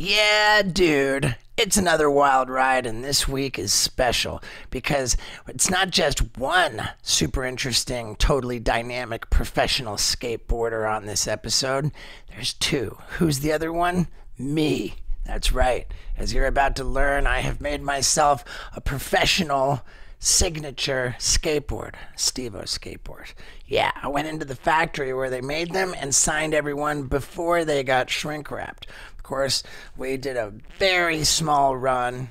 Yeah, dude. It's another wild ride, and this week is special because it's not just one super interesting, totally dynamic professional skateboarder on this episode. There's two. Who's the other one? Me. That's right. As you're about to learn, I have made myself a professional signature skateboard, Steve-O skateboard. Yeah, I went into the factory where they made them and signed everyone before they got shrink wrapped. Of course, we did a very small run,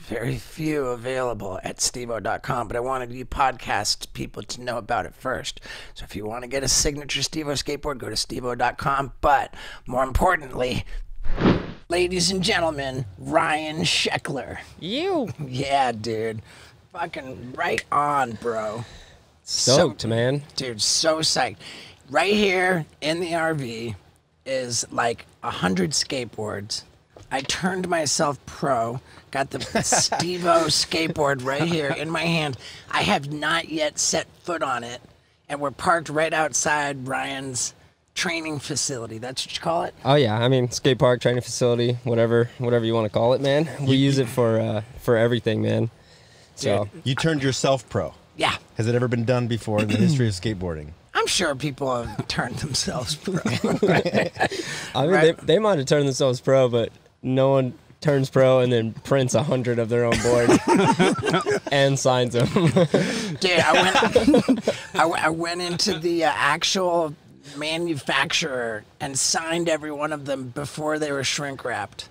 very few available at steve-o.com, but I wanted you podcast people to know about it first. So if you want to get a signature Steve-O skateboard, go to steve-o.com. But more importantly, ladies and gentlemen, Ryan Sheckler. You. Yeah, dude. Fucking right on, bro. Stoked, man. Dude, so psyched. Right here in the RV is like 100 skateboards. I turned myself pro, got the Steve-O skateboard right here in my hand. I have not yet set foot on it, and we're parked right outside Ryan's training facility. That's what you call it? Oh yeah, I mean skate park, training facility, whatever you want to call it, man. We use it for everything, man. So you turned yourself pro. Yeah. Has it ever been done before in the history of skateboarding? I'm sure people have turned themselves pro. I mean, they might have turned themselves pro, but no one turns pro and then prints 100 of their own board and signs them. Dude, I went into the actual manufacturer and signed every one of them before they were shrink wrapped.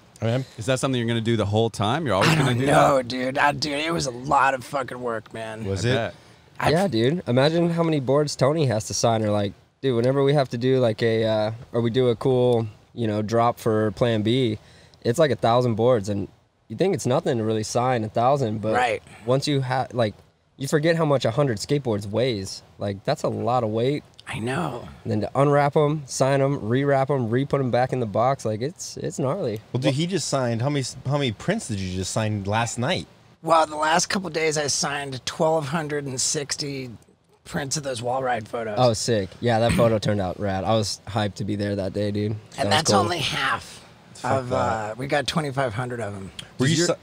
Is that something you're going to do the whole time? You're always going to do that? No, dude. Dude, it was a lot of fucking work, man. Was it? Yeah, dude. Imagine how many boards Tony has to sign. Or like, dude, whenever we have to do like or we do a cool, drop for Plan B, it's like 1,000 boards, and you think it's nothing to really sign 1,000, but right. Once you have you forget how much 100 skateboards weighs. Like that's a lot of weight. I know. And then to unwrap them, sign them, rewrap them, re-put them back in the box, like it's gnarly. Well, dude, he just signed. How many prints did you just sign last night? Well, the last couple of days I signed 1,260 prints of those wall ride photos. Oh, sick. Yeah, that photo turned out rad. I was hyped to be there that day, dude. And that's cool. only half of, we got 2,500 of them.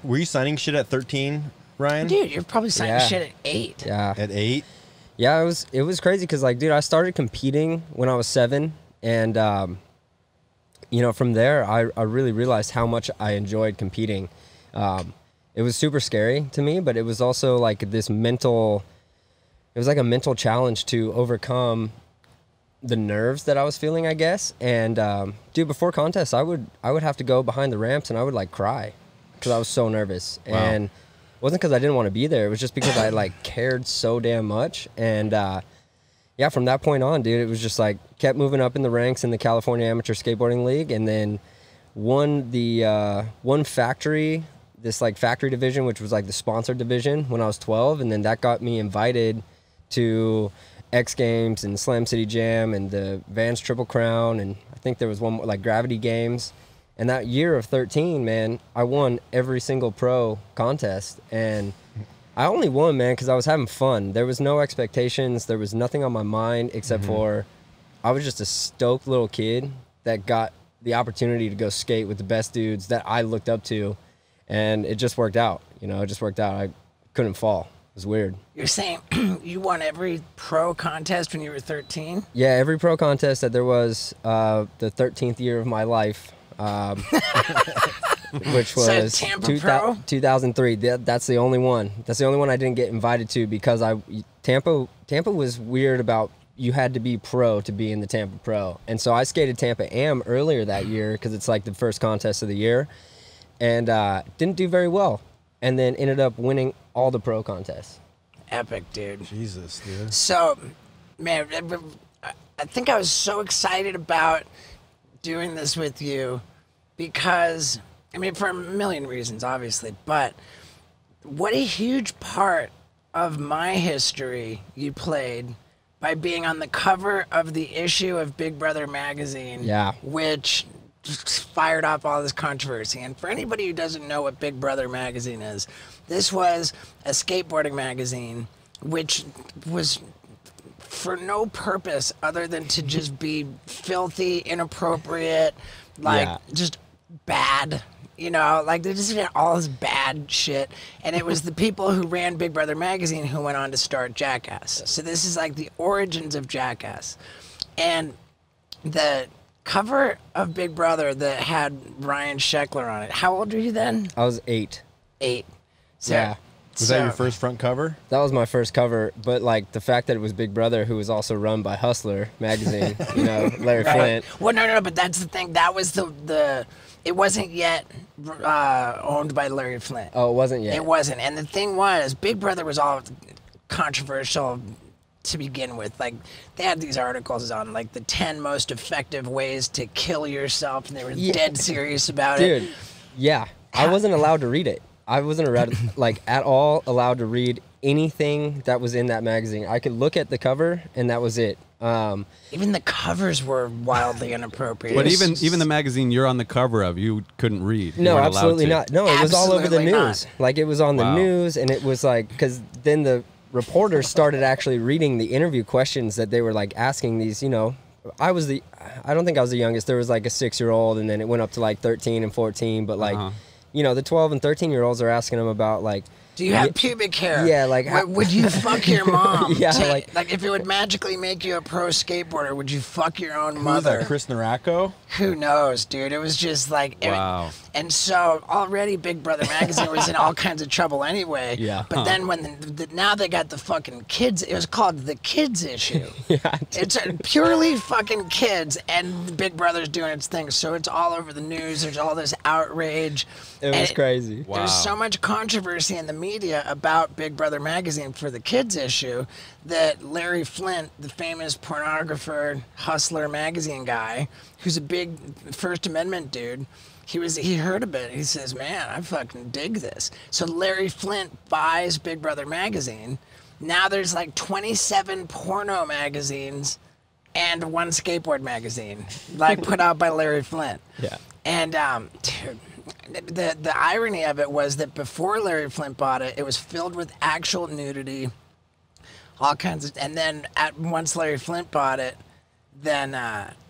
Were you signing shit at 13, Ryan? Dude, you're probably signing shit at 8. Yeah. At 8? Yeah, it was crazy because, like, dude, I started competing when I was 7, and, from there, I really realized how much I enjoyed competing. It was super scary to me, but it was also, like, it was like a mental challenge to overcome the nerves that I was feeling, I guess. And, dude, before contests, I would have to go behind the ramps, and I would, like, cry because I was so nervous. Wow. And it wasn't because I didn't want to be there. It was just because I cared so damn much. And yeah, from that point on, dude, it was just kept moving up in the ranks in the California Amateur Skateboarding League, and then won the one factory, this factory division, which was the sponsored division when I was 12. And then that got me invited to X Games and Slam City Jam and the Vans Triple Crown. And I think there was one more Gravity Games. And that year of 13, man, I won every single pro contest. And I only won, man, because I was having fun. There was no expectations. There was nothing on my mind except for I was just a stoked little kid that got the opportunity to go skate with the best dudes that I looked up to. And it just worked out. It just worked out. I couldn't fall. It was weird. You're saying you won every pro contest when you were 13? Yeah, every pro contest that there was the 13th year of my life. Which was 2003. That's the only one. That's the only one I didn't get invited to because Tampa was weird about you had to be pro to be in the Tampa Pro. And so I skated Tampa Am earlier that year because it's the first contest of the year, and didn't do very well, and then ended up winning all the pro contests. Epic, dude. Jesus, dude. So, man, I think I was so excited about doing this with you because, for a million reasons, obviously, but what a huge part of my history you played by being on the cover of the issue of Big Brother magazine, which fired off all this controversy. And for anybody who doesn't know what Big Brother magazine is, this was a skateboarding magazine which was for no purpose other than to just be filthy, inappropriate, just bad. You know, like they just did all this bad shit. And it was the people who ran Big Brother magazine who went on to start Jackass. So this is like the origins of Jackass. And the cover of Big Brother that had Ryan Sheckler on it. How old were you then? I was 8. 8. So, Yeah. Was that your first front cover? That was my first cover, but like the fact that it was Big Brother, who was also run by Hustler magazine, you know, Larry Flint. Well, no, but that's the thing. That was the it wasn't yet owned by Larry Flint. Oh, it wasn't yet. It wasn't. And the thing was, Big Brother was all controversial to begin with. Like, they had these articles on, like, the 10 most effective ways to kill yourself, and they were dead serious about it. Dude, yeah. I wasn't allowed to read it. I wasn't allowed, like, at all allowed to read anything that was in that magazine. I could look at the cover, and that was it. Even the covers were wildly inappropriate. But even the magazine you're on the cover of, you couldn't read. You No, weren't allowed absolutely to. not. No, it was all over the Absolutely news. not. Like, it was on the Wow. news, and it was like, because then the reporters started actually reading the interview questions that they were like asking these, you know. I don't think I was the youngest. There was like a 6-year-old, and then it went up to like 13 and 14. But like, you know, the 12 and 13-year-olds are asking them about like, do you have pubic hair? Yeah, like would you fuck your mom? Yeah, like if it would magically make you a pro skateboarder, would you fuck your own Who was that, mother? Chris Naracco? Who knows, dude? It was just like, Wow. And so already Big Brother magazine was in all kinds of trouble anyway. Yeah. But then when now they got the fucking kids, it was called the kids issue. yeah, It's purely fucking kids, and Big Brother's doing its thing. So it's all over the news. There's all this outrage. it was crazy. Wow. There's so much controversy in the media about Big Brother magazine for the kids issue that Larry Flint, the famous pornographer, Hustler magazine guy, who's a big First Amendment dude, he heard of it. He says, "Man, I fucking dig this." So Larry Flint buys Big Brother magazine. Now there's like 27 porno magazines and one skateboard magazine, like put out by Larry Flint. Yeah. And dude, the irony of it was that before Larry Flint bought it, it was filled with actual nudity, all kinds of, and then once Larry Flint bought it, then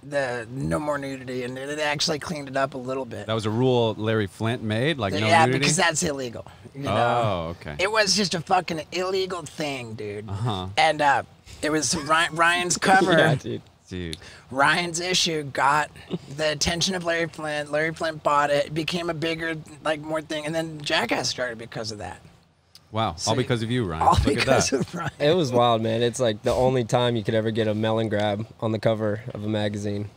the no more nudity, and it actually cleaned it up a little bit. That was a rule Larry Flint made, like no Yeah, nudity? because that's illegal. You know? Oh, okay. It was just a fucking illegal thing, dude. Uh-huh. And it was Ryan's cover. Yeah, dude. Dude. Ryan's issue got the attention of Larry Flint. Larry Flint bought it. It became a bigger, like, more thing. And then Jackass started because of that. Wow. So- all because of you, Ryan. All Look at because that. of Ryan. It was wild, man. It's like the only time you could ever get a melon grab on the cover of a magazine.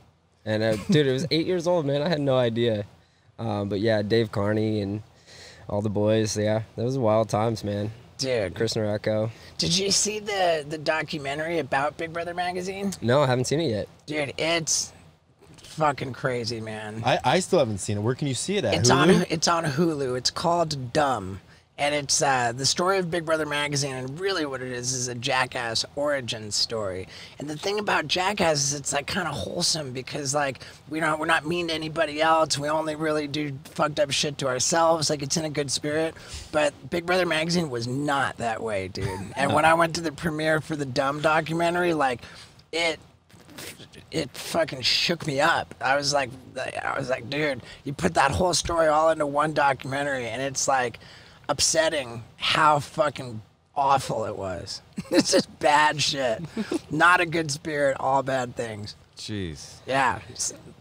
And dude, it was 8 years old, man. I had no idea. But yeah, Dave Carney and all the boys. Yeah, those were wild times, man. Dude, Chris Naracco. did you see the documentary about Big Brother magazine? No, I haven't seen it yet. Dude, it's fucking crazy, man. I still haven't seen it. Where can you see it at? It's Hulu? on Hulu. It's called Dumb, and it's the story of Big Brother magazine. And really, what it is a Jackass origin story. And the thing about Jackass is it's like kind of wholesome because like we're not mean to anybody else. We only really do fucked up shit to ourselves. Like it's in a good spirit. But Big Brother magazine was not that way, dude. And when I went to the premiere for the Dumb documentary, like it fucking shook me up. I was like, dude, you put that whole story all into one documentary, and it's like upsetting how fucking awful it was. It's just bad shit. Not a good spirit, all bad things. Jeez. Yeah.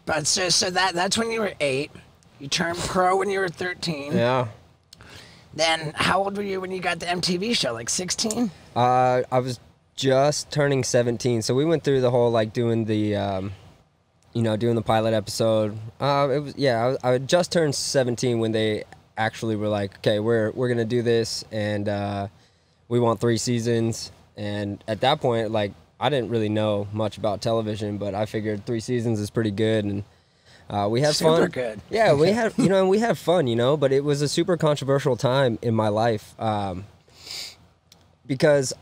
But so that's when you were 8. You turned pro when you were 13. Yeah. Then how old were you when you got the MTV show? Like 16? I was just turning 17, so we went through the whole like doing the doing the pilot episode. I had just turned 17 when they actually were like, okay, we're gonna do this, and we want 3 seasons. And at that point, like, I didn't really know much about television, but I figured 3 seasons is pretty good, and we had fun. Super good. Yeah, we had we had fun, but it was a super controversial time in my life because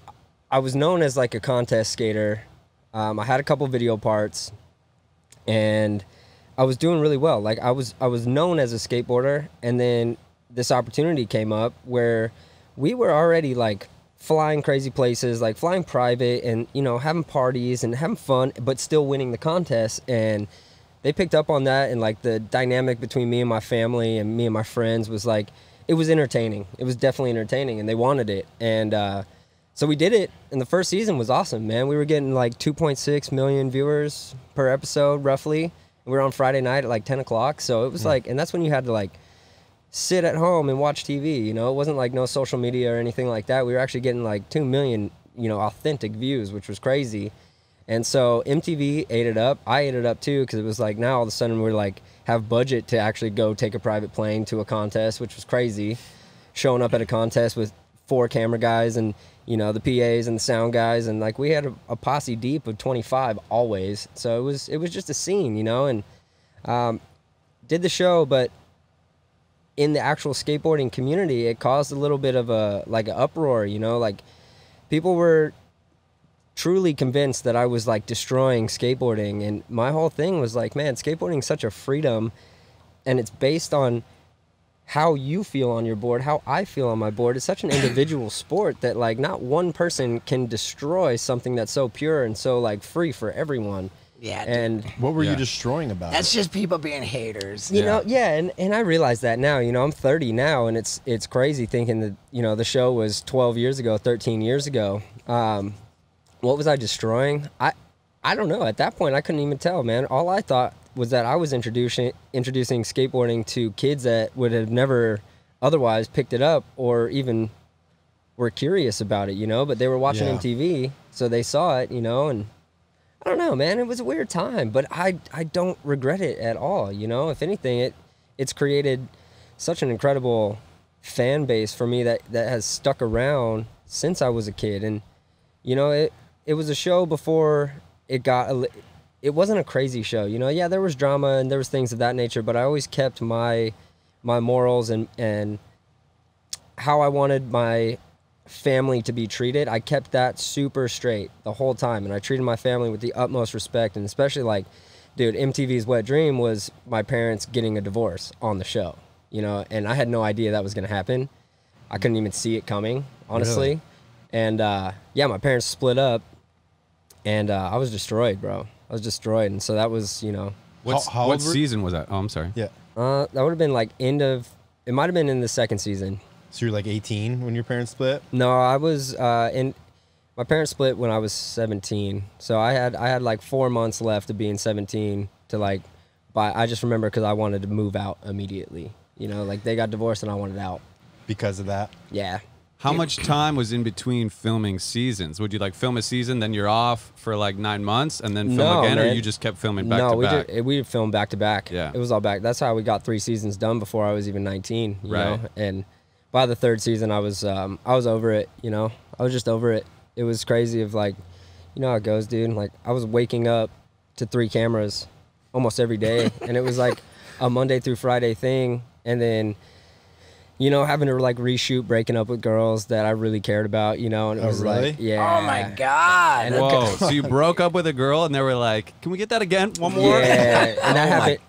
I was known as like a contest skater. I had a couple video parts, and I was doing really well. Like I was known as a skateboarder, and then this opportunity came up where we were already like flying crazy places, like flying private, and having parties and having fun, but still winning the contest. And they picked up on that, and like the dynamic between me and my family and me and my friends was like, it was entertaining. It was definitely entertaining, and they wanted it. And so we did it, and the first season was awesome, man. We were getting like 2.6 million viewers per episode, roughly. And we were on Friday night at like 10 o'clock. So it was like, and that's when you had to like sit at home and watch TV, you know? It wasn't like no social media or anything like that. We were actually getting like 2 million, you know, authentic views, which was crazy. And so MTV ate it up. I ate it up too, because it was like now all of a sudden we're like have budget to actually go take a private plane to a contest, which was crazy. Showing up at a contest with 4 camera guys and, you know, the PAs and the sound guys, and like we had a posse deep of 25 always. So it was just a scene, you know, and did the show, but in the actual skateboarding community, it caused a little bit of a like an uproar, you know, like people were truly convinced that I was like destroying skateboarding, and my whole thing was like, man, skateboarding is such a freedom, and it's based on how you feel on your board, how I feel on my board. It's such an individual sport that like not one person can destroy something that's so pure and so like free for everyone. Yeah. And What were you destroying about that's it? just people being haters. you know, yeah, and I realize that now. You know, I'm 30 now, and it's crazy thinking that, you know, the show was 12 years ago, 13 years ago. What was I destroying? I don't know. At that point, I couldn't even tell, man. All I thought was that I was introducing skateboarding to kids that would have never otherwise picked it up or even were curious about it, you know, but they were watching Yeah. MTV, so they saw it, you know, and I don't know, man, it was a weird time, but I don't regret it at all, you know. If anything, it's created such an incredible fan base for me that has stuck around since I was a kid. And, you know, it was a show before it wasn't a crazy show, you know. Yeah, there was drama and there was things of that nature, but I always kept my morals and how I wanted my family to be treated. I kept that super straight the whole time, and I treated my family with the utmost respect. And especially like, dude, MTV's wet dream was my parents getting a divorce on the show, you know, and I had no idea that was going to happen. I couldn't even see it coming, honestly. Really? And yeah, my parents split up, and I was destroyed, bro. I was destroyed. And so that was, you know, How What old were- season was that? Oh, I'm sorry. Yeah. that would have been like it might have been in the second season. So you're like 18 when your parents split? No, I was my parents split when I was 17. So I had like 4 months left of being 17 to like I just remember because I wanted to move out immediately. You know, like they got divorced and I wanted out. Because of that? Yeah. How much time was in between filming seasons? Would you like film a season, then you're off for like 9 months, and then film No, again, or man. you just kept filming back to back? we did film back to back. Yeah. It was all back. That's how we got 3 seasons done before I was even 19. You Right. know? And by the 3rd season, I was over it. You know, I was just over it. It was crazy. Of like, you know how it goes, dude. Like I was waking up to 3 cameras almost every day, and it was like a Monday through Friday thing, and then, you know, having to like reshoot breaking up with girls that I really cared about, you know, and it Oh, was really? like, yeah. Oh my God. And Whoa! So you broke up with a girl, and they were like, "Can we get that again? One more?" Yeah, and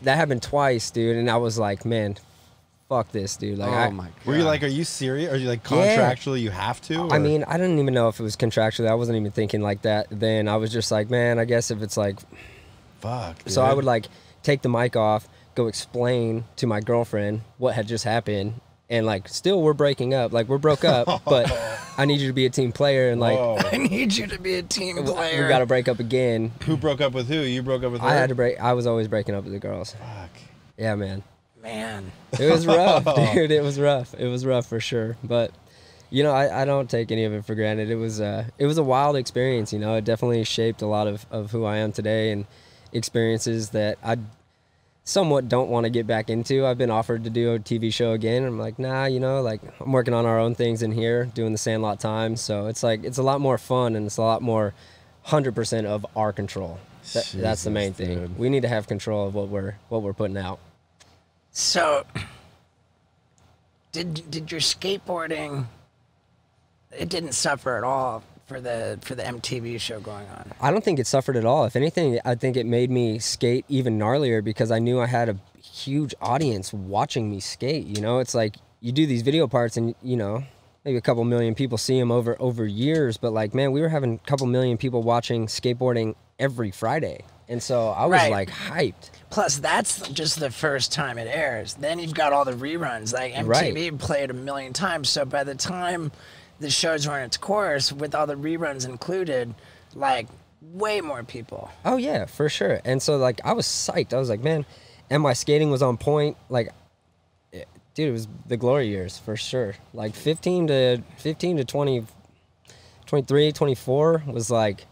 that happened twice, dude. And I was like, man, fuck this, dude. Like, Oh my god! Were you like, are you serious? Are you like Yeah. contractually you have to? I or- mean, I didn't even know if it was contractually. I wasn't even thinking like that then. I was just like, man, I guess if it's like, fuck. so I dude. would like take the mic off, go explain to my girlfriend what had just happened, and like, still we're breaking up. Like we're broke up, but I need you to be a team player, and like, Whoa. I need you to be a team we player. got to break up again. Who broke up with who? You broke up with her? I had to break. I was always breaking up with the girls. Fuck. Yeah, man. Man. It was rough, dude. It was rough. It was rough for sure. But, you know, I don't take any of it for granted. It was a wild experience, you know. It definitely shaped a lot of who I am today, and experiences that I somewhat don't want to get back into. I've been offered to do a TV show again. I'm like, nah, you know, like I'm working on our own things in here, doing the Sandlot Times. So it's like, it's a lot more fun, and it's a lot more 100% of our control. That's the main Jesus, thing. dude. We need to have control of what we're putting out. So, did your skateboarding? It didn't suffer at all for the MTV show going on. I don't think it suffered at all. If anything, I think it made me skate even gnarlier because I knew I had a huge audience watching me skate. You know, it's like you do these video parts and, you know, maybe a couple million people see them over years. But like, man, we were having a couple million people watching skateboarding every Friday. And so I was Right. like hyped. Plus, that's just the first time it airs. Then you've got all the reruns. Like MTV played a million times. So by the time the show's run its course, with all the reruns included, like way more people. Oh yeah, for sure. And so like I was psyched. I was like, man, and my skating was on point. Like, dude, it was the glory years for sure. Like 15 to 20, 23, 24 was like,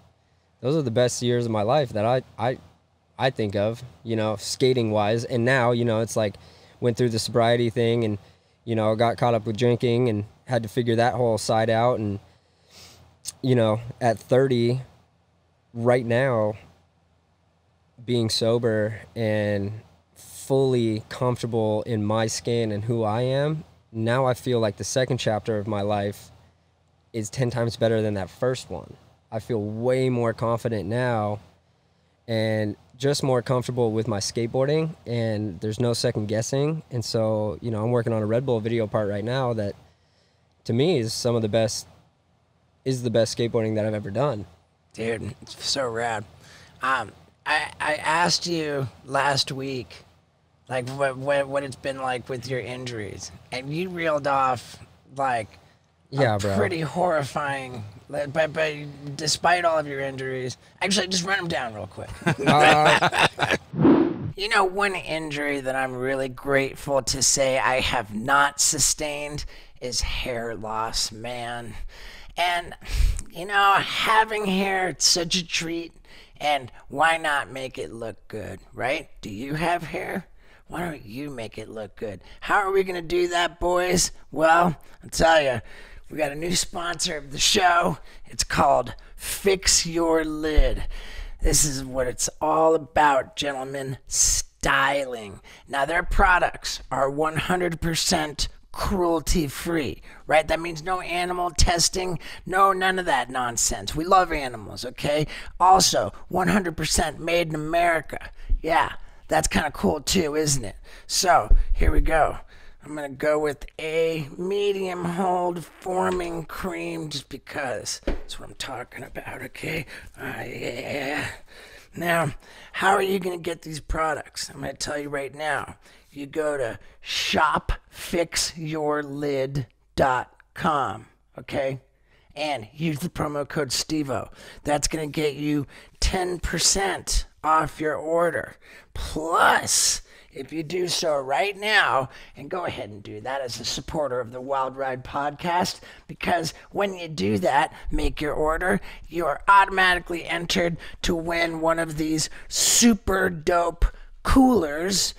those are the best years of my life that I think of, you know, skating wise. And now, you know, it's like went through the sobriety thing and, you know, got caught up with drinking and had to figure that whole side out. And, you know, at 30 right now, being sober and fully comfortable in my skin and who I am, now I feel like the second chapter of my life is 10 times better than that first one. I feel way more confident now and just more comfortable with my skateboarding, and there's no second guessing. And so, you know, I'm working on a Red Bull video part right now that to me is the best skateboarding that I've ever done. Dude, it's so rad. I asked you last week, like, what it's been like with your injuries, and you reeled off like Yeah, a bro. pretty horrifying. But despite all of your injuries, actually, just run them down real quick. You know, one injury that I'm really grateful to say I have not sustained is hair loss, man. And, you know, having hair, it's such a treat. And why not make it look good, right? Do you have hair? Why don't you make it look good? How are we going to do that, boys? Well, I'll tell you, we got a new sponsor of the show. It's called Fix Your Lid. This is what it's all about, gentlemen. Styling. Now, their products are 100% cruelty-free, right? That means no animal testing, none of that nonsense. We love animals, okay? Also, 100% made in America. Yeah, that's kind of cool too, isn't it? So, here we go. I'm going to go with a medium hold forming cream just because that's what I'm talking about, okay? Yeah. Now, how are you going to get these products? I'm going to tell you right now. You go to shopfixyourlid.com, okay? And use the promo code STEVO. That's going to get you 10% off your order. Plus, if you do so right now, and go ahead and do that as a supporter of the Wild Ride podcast, because when you do that, make your order, you are automatically entered to win one of these super dope coolers,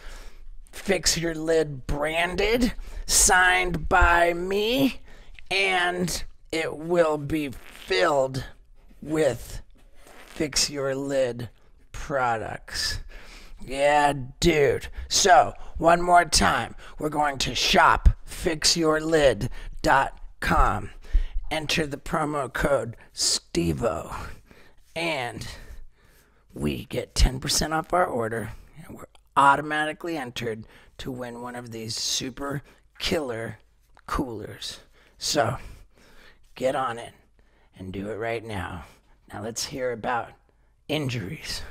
Fix Your Lid branded, signed by me, and it will be filled with Fix Your Lid products. Yeah, dude. So, one more time. We're going to shopfixyourlid.com. Enter the promo code STEVO. And we get 10% off our order. And we're automatically entered to win one of these super killer coolers. So, get on it and do it right now. Now let's hear about injuries.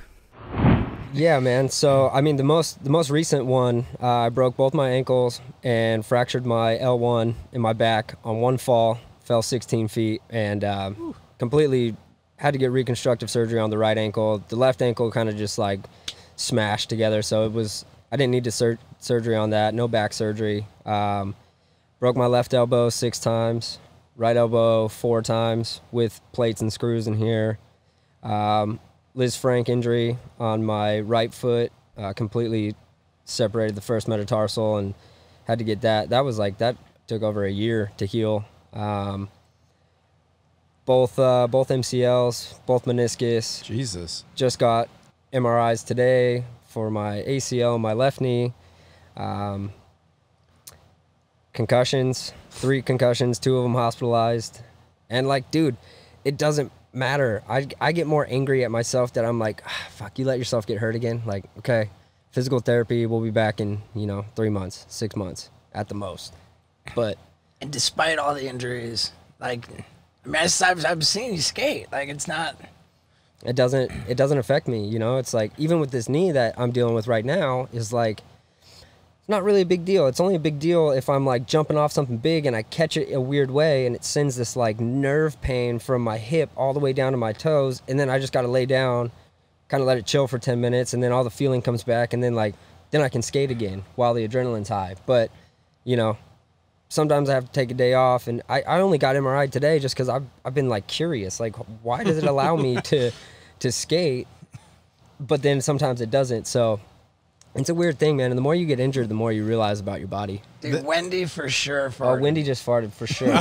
Yeah, man. So, I mean, the most recent one, I broke both my ankles and fractured my L1 in my back on one fall, fell 16 feet, and completely had to get reconstructive surgery on the right ankle. The left ankle kind of just like smashed together, so I didn't need surgery on that, no back surgery. Broke my left elbow 6 times, right elbow 4 times with plates and screws in here. Liz Frank injury on my right foot, completely separated the first metatarsal and had to get that. That took over a year to heal. Both MCLs, both meniscus. Jesus. Just got MRIs today for my ACL and my left knee. Concussions, 3 concussions, 2 of them hospitalized. And like, dude, it doesn't matter. I get more angry at myself that I'm like, fuck, you let yourself get hurt again. Like, okay, physical therapy, we'll be back in, 3 months, 6 months at the most. But and despite all the injuries, like, I mean, I've seen you skate. Like, it's not it doesn't affect me. You know, it's like even with this knee that I'm dealing with right now is like it's not really a big deal. It's only a big deal if I'm like jumping off something big and I catch it a weird way and it sends this like nerve pain from my hip all the way down to my toes, and then I just got to lay down, kind of let it chill for 10 minutes, and then all the feeling comes back, and then I can skate again while the adrenaline's high. But you know, sometimes I have to take a day off, and I only got MRI today just because I've been like curious, like why does it allow me to skate, but then sometimes it doesn't. So it's a weird thing, man. And the more you get injured, the more you realize about your body. Dude, Wendy for sure farted. Oh, Wendy just farted for sure.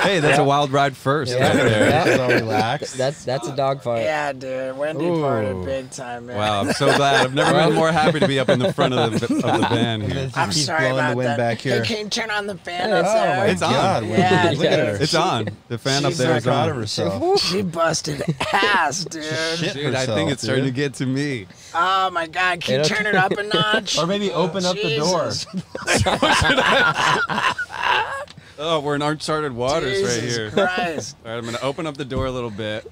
Hey, that's a wild ride first. Yeah. Right there. Yeah. She's all relaxed. That's a dog fart. Yeah, dude. Wendy farted big time, man. Wow, I'm so glad. I've never been more happy to be up in the front of the van And here. then she I'm keeps sorry blowing about the wind that. back here. Hey, can you turn on the fan Oh, up there? my It's on. God. Yeah, Look at her. It's on. The fan up She's there So is proud of on. herself. She busted ass, dude. Shit Dude, I herself, think it's starting to dude. get to me. Oh my God, can you It'll- turn it up a notch? Or maybe open up the door. Jesus. Oh, we're in uncharted waters right Jesus here. Christ. All right, I'm gonna open up the door a little bit.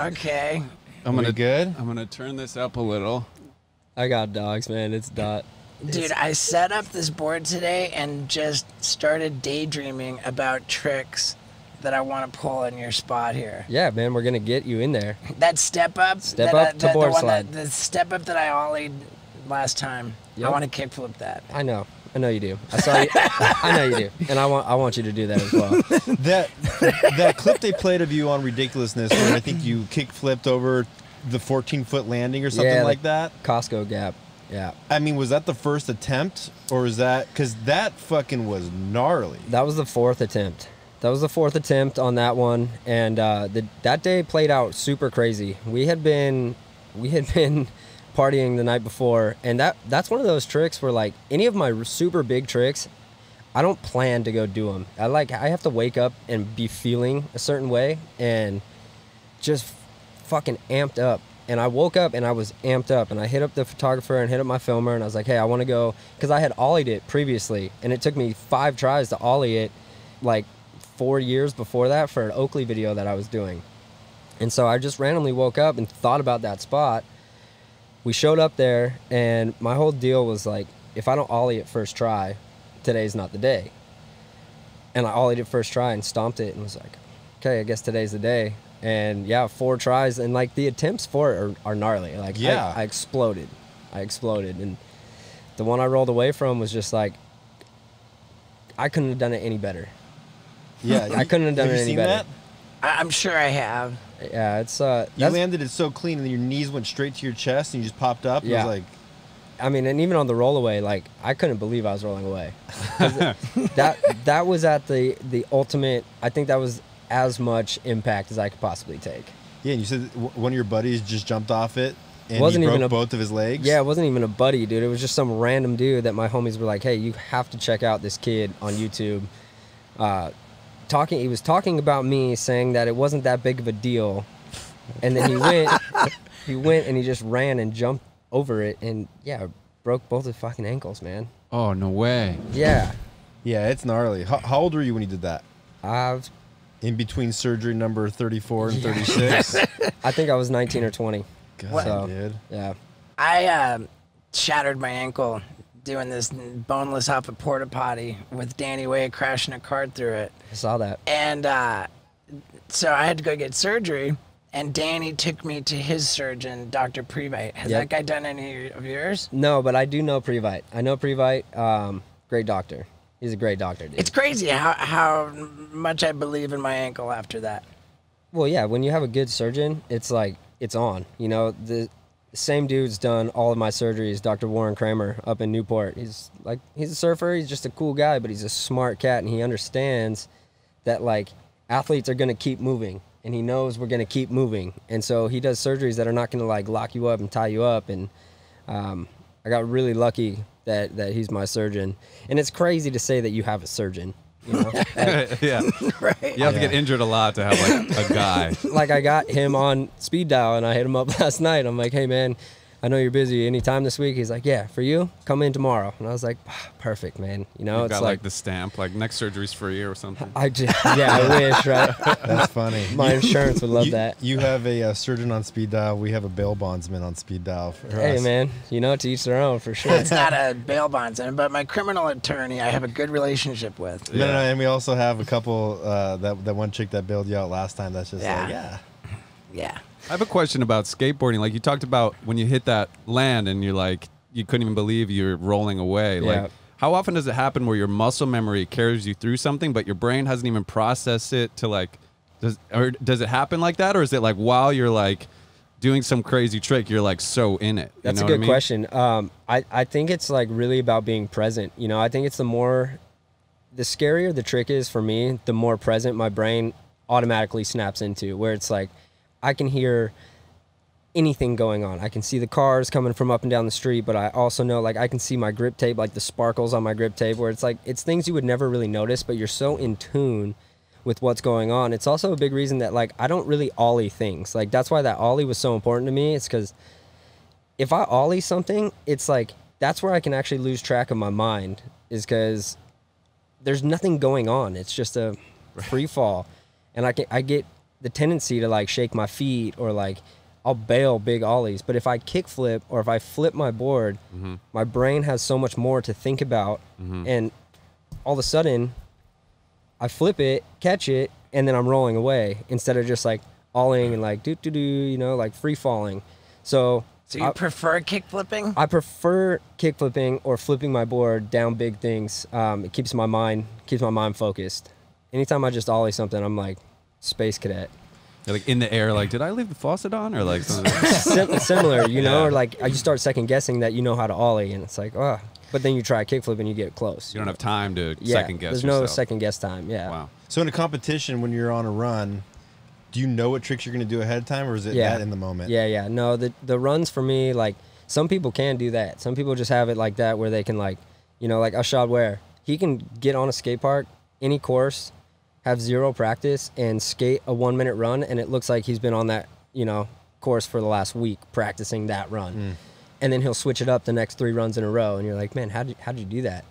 Okay. I'm Are we gonna good? I'm gonna turn this up a little. I got dogs, man. It's not. Dude, I set up this board today and just started daydreaming about tricks that I want to pull in your spot here. Yeah, man, we're gonna get you in there. That step up. Step that, up to board the one slide. the step up that I ollied last time. Yep. I want to kickflip that. I know you do. I saw you. I know you do, and I want you to do that as well. That clip they played of you on Ridiculousness, where I think you kick flipped over the 14-foot landing or something Yeah, like that. Costco gap. Yeah, I mean, was that the first attempt, or is that because that fucking was gnarly? that was the fourth attempt. That was the fourth attempt on that one, and that day played out super crazy. We had been partying the night before, and that's one of those tricks where like any of my super big tricks, I don't plan to go do them. I have to wake up and be feeling a certain way and just fucking amped up. And I woke up and I was amped up, and I hit up the photographer and hit up my filmer, and I was like, hey, I want to go, because I had ollied it previously, and it took me 5 tries to ollie it, like 4 years before that for an Oakley video that I was doing. And so I just randomly woke up and thought about that spot. We showed up there, and my whole deal was like, if I don't ollie it first try, today's not the day. And I ollied it first try and stomped it and was like, okay, I guess today's the day. And yeah, 4 tries, and like the attempts for it are gnarly. Like Yeah. I exploded. And the one I rolled away from was just like, I couldn't have done it any better. Yeah, I couldn't have done you it any seen better. That? I'm sure I have. Yeah, it's You that's, landed it so clean, and then your knees went straight to your chest, and you just popped up. Yeah. It was like, I mean, and even on the roll away, like I couldn't believe I was rolling away. 'Cause that was at the ultimate. I think that was as much impact as I could possibly take. yeah. And you said one of your buddies just jumped off it, and Wasn't he broke even a- both of his legs. Yeah, it wasn't even a buddy, dude. It was just some random dude that my homies were like, "Hey, you have to check out this kid on YouTube." He was talking about me, saying that it wasn't that big of a deal, and then he went and he just ran and jumped over it, and yeah, broke both his fucking ankles, man. Oh, no way. Yeah, Yeah, it's gnarly. How old were you when you did that? I've In between surgery number 34 and Yeah. 36. I think I was 19 or 20. God, So, dude. yeah. I shattered my ankle doing this boneless off a porta potty with Danny Way crashing a cart through it. I saw that. And so I had to go get surgery, and Danny took me to his surgeon, Dr. Previte. Has Yep. that guy done any of yours? No, but I do know Previte. I know Previte. Great doctor. He's a great doctor, dude. It's crazy how much I believe in my ankle after that. Well, yeah, when you have a good surgeon, it's like, it's on. You know, the same dude's done all of my surgeries, Dr. Warren Kramer up in Newport. He's a surfer. He's just a cool guy, but he's a smart cat, and he understands that, like, athletes are going to keep moving, and he knows we're going to keep moving. And so he does surgeries that are not going to, like, lock you up and tie you up. And I got really lucky that he's my surgeon. And it's crazy to say that you have a surgeon. You know? Yeah. Right. You have to get injured a lot to have like a guy. Like I got him on speed dial, and I hit him up last night. I'm like, hey man, I know you're busy. Any time this week? He's like, yeah, for you, come in tomorrow. And I was like, perfect, man. You know, You it's got like the stamp, like next surgery's free or something. I wish, right? That's funny. My insurance would love you, that. You have a surgeon on speed dial. We have a bail bondsman on speed dial. For Hey, us. man, you know, to each their own, for sure. It's not a bail bondsman, but my criminal attorney I have a good relationship with. No, and we also have a couple, that one chick that bailed you out last time. That's just Yeah. I have a question about skateboarding. Like you talked about when you hit that land and you're like, you couldn't even believe you're rolling away. Yeah. Like, how often does it happen where your muscle memory carries you through something, but your brain hasn't even processed it to like, does it happen like that? Or is it like while you're like doing some crazy trick, you're like so in it? That's a good question. I think it's like really about being present. You know, I think it's the scarier the trick is for me, the more present my brain automatically snaps into, where it's like, I can hear anything going on. I can see the cars coming from up and down the street, but I also know, like, I can see my grip tape, like the sparkles on my grip tape, where it's like, it's things you would never really notice, but you're so in tune with what's going on. It's also a big reason that, like, I don't really ollie things. Like, that's why that ollie was so important to me. It's because if I ollie something, it's like, that's where I can actually lose track of my mind, is because there's nothing going on. It's just a free fall. And I get the tendency to like shake my feet, or like I'll bail big ollies. But if I kickflip or if I flip my board, my brain has so much more to think about. And all of a sudden I flip it, catch it, and then I'm rolling away instead of just like ollieing and like do, you know, like free falling. So you prefer kickflipping? I prefer kickflipping or flipping my board down big things. It keeps my mind focused. Anytime I just ollie something, I'm like space cadet. You're like in the air, like, did I leave the faucet on? Or like something? Similar, you know, or like you start second guessing that you know how to ollie, and it's like, oh, but then you try a kickflip and you get close. You don't have time to Yeah, second guess there's yourself. no second guess time. Yeah. Wow. So in a competition, when you're on a run, do you know what tricks you're going to do ahead of time, or is it that in the moment? Yeah. No, the runs for me, like, some people can do that. Some people just have it like that, where they can, like, you know, like Ashad Ware, he can get on a skate park, any course, have zero practice, and skate a 1 minute run, and it looks like he's been on that, you know, course for the last week practicing that run. And then he'll switch it up the next 3 runs in a row, and you're like, man, how'd you do that?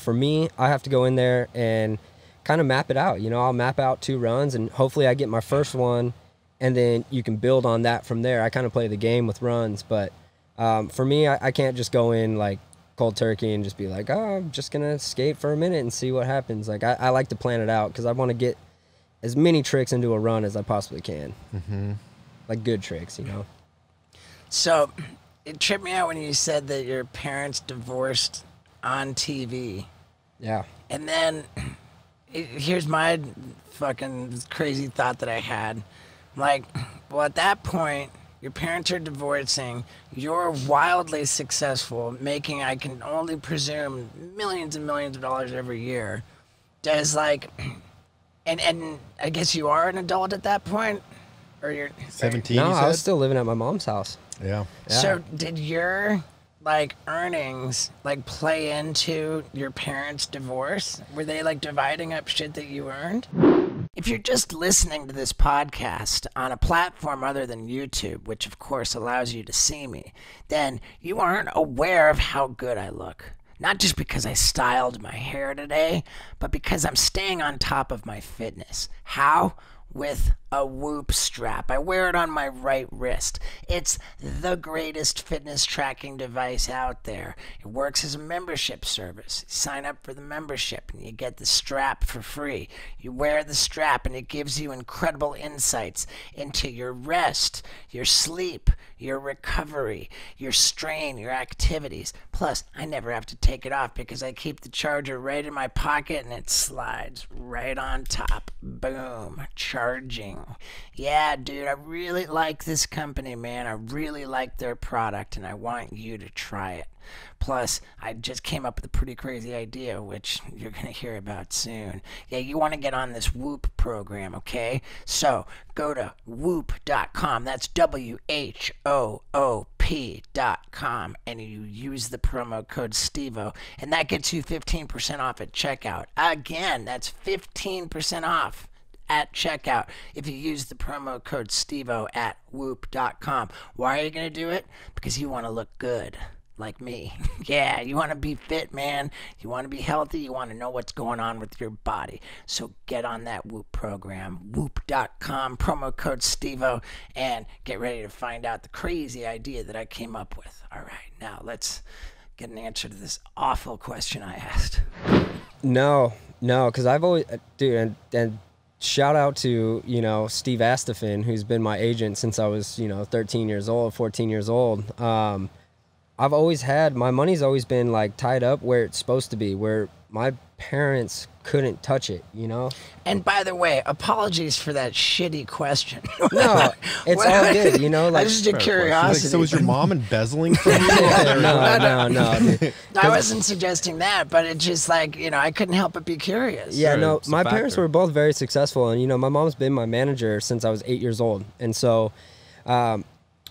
For me, I have to go in there and kind of map it out. You know, I'll map out 2 runs, and hopefully I get my first one, and then you can build on that from there. I kind of play the game with runs, but for me, I can't just go in like cold turkey and just be like, oh, I'm just gonna skate for a minute and see what happens. Like, I like to plan it out, because I want to get as many tricks into a run as I possibly can. Like good tricks, you know. So it tripped me out when you said that your parents divorced on TV. Yeah. And then here's my fucking crazy thought that I had. Like, well, at that point, your parents are divorcing. You're wildly successful, making, I can only presume, millions and millions of dollars every year. Does, like, and I guess you are an adult at that point? Or you're 17, No, you I said? was still living at my mom's house. Yeah. So did your, like, earnings, like, play into your parents' divorce? Were they, like, dividing up shit that you earned? If you're just listening to this podcast on a platform other than YouTube, which of course allows you to see me, then you aren't aware of how good I look. Not just because I styled my hair today, but because I'm staying on top of my fitness. How? With a Whoop strap. I wear it on my right wrist. It's the greatest fitness tracking device out there. It works as a membership service. You sign up for the membership and you get the strap for free. You wear the strap and it gives you incredible insights into your rest, your sleep, your recovery, your strain, your activities. Plus, I never have to take it off because I keep the charger right in my pocket and it slides right on top. Boom. Charging. Yeah, dude, I really like this company, man. I really like their product, and I want you to try it. Plus, I just came up with a pretty crazy idea, which you're going to hear about soon. Yeah, you want to get on this Whoop program, okay? So, go to whoop.com. That's WHOOP.com, and you use the promo code STEVO, and that gets you 15% off at checkout. Again, that's 15% off at checkout if you use the promo code STEVO at whoop.com. Why are you going to do it? Because you want to look good. Like me. Yeah, you want to be fit, man. You want to be healthy. You want to know what's going on with your body. So get on that Whoop program, whoop.com, promo code STEVO, and get ready to find out the crazy idea that I came up with. All right, now let's get an answer to this awful question I asked. No, because I've always, dude, and shout out to, Steve Astafin, who's been my agent since I was, 13 years old, 14 years old. I've always had, my money's always been like tied up where it's supposed to be, where my parents couldn't touch it, And by the way, apologies for that shitty question. No, it's all good, like. Just a curiosity. So was your mom embezzling from you? No, dude. I wasn't suggesting that, but it's just like, I couldn't help but be curious. Yeah, Sure, no, it's a my factor. parents were both very successful, and my mom's been my manager since I was 8 years old, and so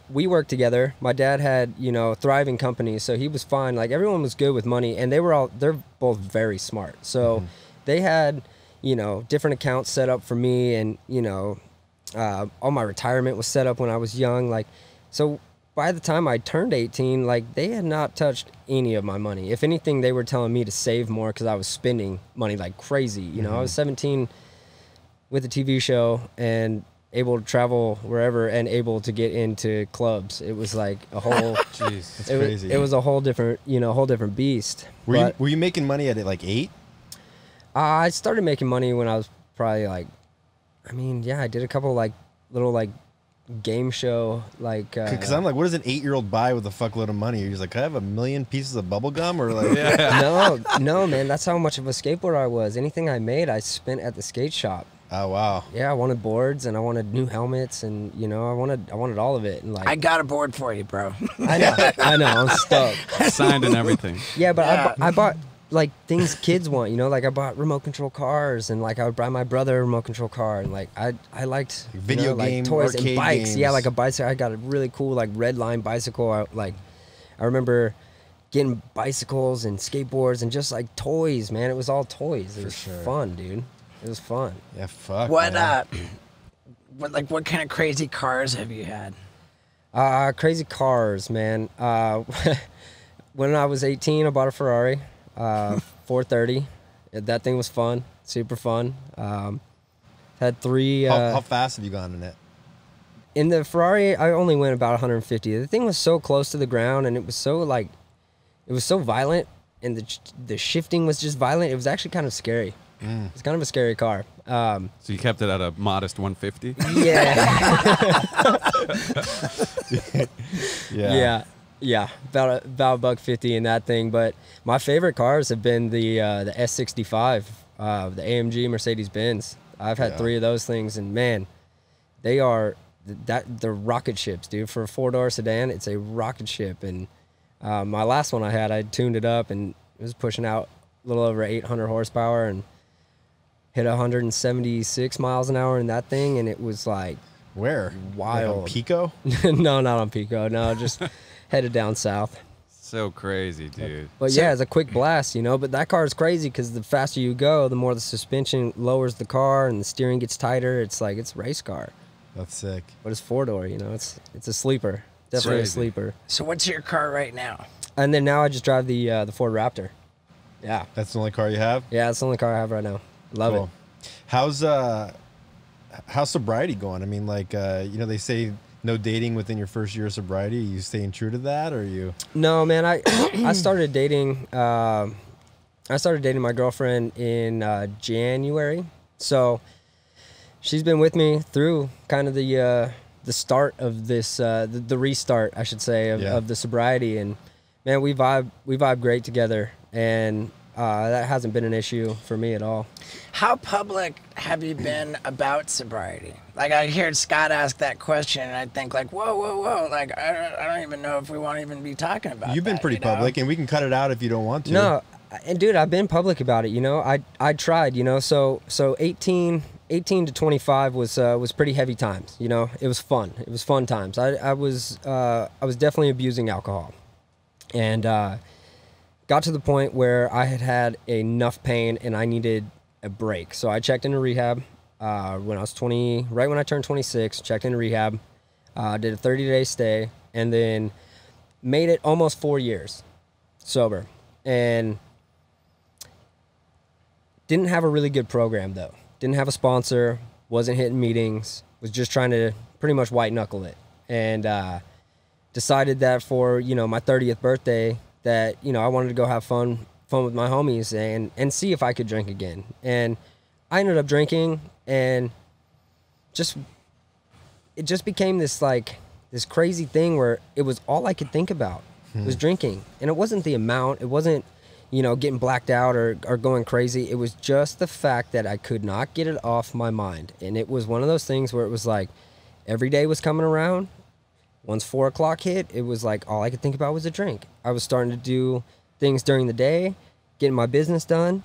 we worked together. My dad had thriving companies, so he was fine. Like, everyone was good with money, and they're both very smart. So they had different accounts set up for me, and all my retirement was set up when I was young. Like, so by the time I turned 18, like, they had not touched any of my money. If anything, they were telling me to save more because I was spending money like crazy. I was 17 with a TV show and able to travel wherever and able to get into clubs. It was like a whole Jeez. That's crazy. It was a whole different whole different beast. Were you making money at like 8? I started making money when I was probably like, I did a couple like little like game show like Because I'm like, what does an 8-year-old buy with a fuckload of money? He's like, can I have 1 million pieces of bubble gum? Or like, no man, that's how much of a skateboarder I was. Anything I made I spent at the skate shop. oh wow. Yeah, I wanted boards and I wanted new helmets and I wanted all of it, and like I got a board for you, bro. I know, I'm stoked. Signed and everything. Yeah, but Yeah. I bought like things kids want, like I bought remote control cars, and like I would buy my brother a remote control car, and like I liked Video like game, toys and arcade bikes. games. Yeah, like a bicycle. I got a really cool like red line bicycle. I remember getting bicycles and skateboards and just like toys, man. It was all toys. It was fun, dude. It was fun. Yeah, fuck. What man. what kind of crazy cars have you had? Crazy cars, man. When I was 18, I bought a Ferrari, 430. That thing was fun, super fun. Had 3. How fast have you gone in it? In the Ferrari, I only went about 150. The thing was so close to the ground, and it was so violent, and the shifting was just violent. It was actually kind of scary. It's kind of a scary car. So you kept it at a modest 150? Yeah. Yeah. About $150 in that thing. But my favorite cars have been the S65, the AMG Mercedes-Benz. I've had 3 of those things, and man, they're rocket ships, dude. For a 4-door sedan, it's a rocket ship. And my last one I tuned it up, and it was pushing out a little over 800 horsepower and hit 176 miles an hour in that thing, and it was like Where? wild. Like on Pico? No, not on Pico. No, just headed down south. So crazy, dude. But yeah, it's a quick blast, But that car is crazy because the faster you go, the more the suspension lowers the car and the steering gets tighter. It's like it's a race car, That's sick. but it's 4-door. It's a sleeper, definitely a Crazy. sleeper. So what's your car right now? And then now I just drive the Ford Raptor. Yeah, That's the only car you have? yeah, it's the only car I have right now. Love Cool. How's sobriety going? I mean, like, they say no dating within your first year of sobriety. Are you staying true to that, or are you? it. No, man, I started dating. I started dating my girlfriend in January, so she's been with me through kind of the start of this, the restart, I should say, of the sobriety. And man, we vibe great together, and that hasn't been an issue for me at all. How public have you been about sobriety? Like, I heard Scott ask that question, and I think like, whoa. Like, I don't even know if we want to even be talking about You've been that, pretty public, and we can cut it out if you don't want to. No, and dude, I've been public about it. I tried. So 18 to 25 was pretty heavy times. It was fun. It was fun times. I was definitely abusing alcohol, and got to the point where I had enough pain and I needed a break. So I checked into rehab. when I was 20, right when I turned 26, checked into rehab, did a 30-day stay, and then made it almost 4 years sober. And didn't have a really good program, though. Didn't have a sponsor, wasn't hitting meetings, was just trying to pretty much white knuckle it. And decided that for, my 30th birthday that, I wanted to go have fun with my homies and see if I could drink again. And I ended up drinking, and it just became this crazy thing where it was all I could think about was drinking. And it wasn't the amount, it wasn't, getting blacked out or going crazy. It was just the fact that I could not get it off my mind. And it was one of those things where it was like every day was coming around. Once 4 o'clock hit, it was like all I could think about was a drink. I was starting to do things during the day, getting my business done,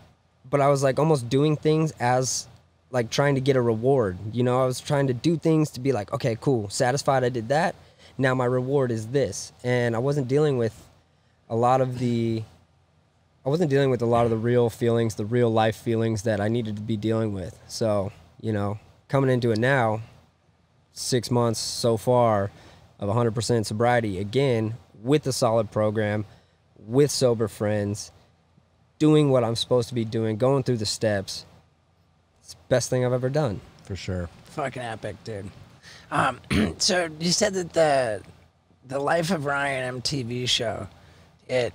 but I was like almost doing things as like trying to get a reward. I was trying to do things to be like, okay, cool, satisfied I did that. Now my reward is this. And I wasn't dealing with a lot of the real feelings, the real life feelings that I needed to be dealing with. So, coming into it now, 6 months so far of 100% sobriety, again, with a solid program, with sober friends, doing what I'm supposed to be doing, going through the steps. It's the best thing I've ever done. For sure. Fucking epic, dude. So you said that the Life of Ryan MTV show, it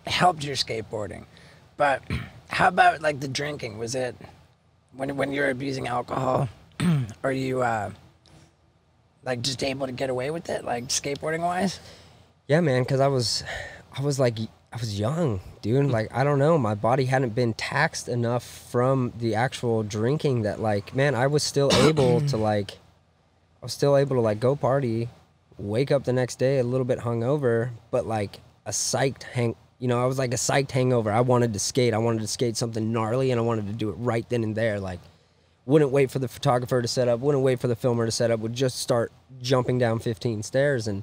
helped your skateboarding, but how about like the drinking? Was it when you were abusing alcohol? Are you like just able to get away with it, like skateboarding wise? Yeah, man, because I was young, dude. Like, I don't know, my body hadn't been taxed enough from the actual drinking that, like, man, I was still able to go party, wake up the next day a little bit hungover, but like a psyched I was like a psyched hangover. I wanted to skate something gnarly, and I wanted to do it right then and there. Like, wouldn't wait for the photographer to set up, wouldn't wait for the filmer to set up, would just start jumping down 15 stairs. And,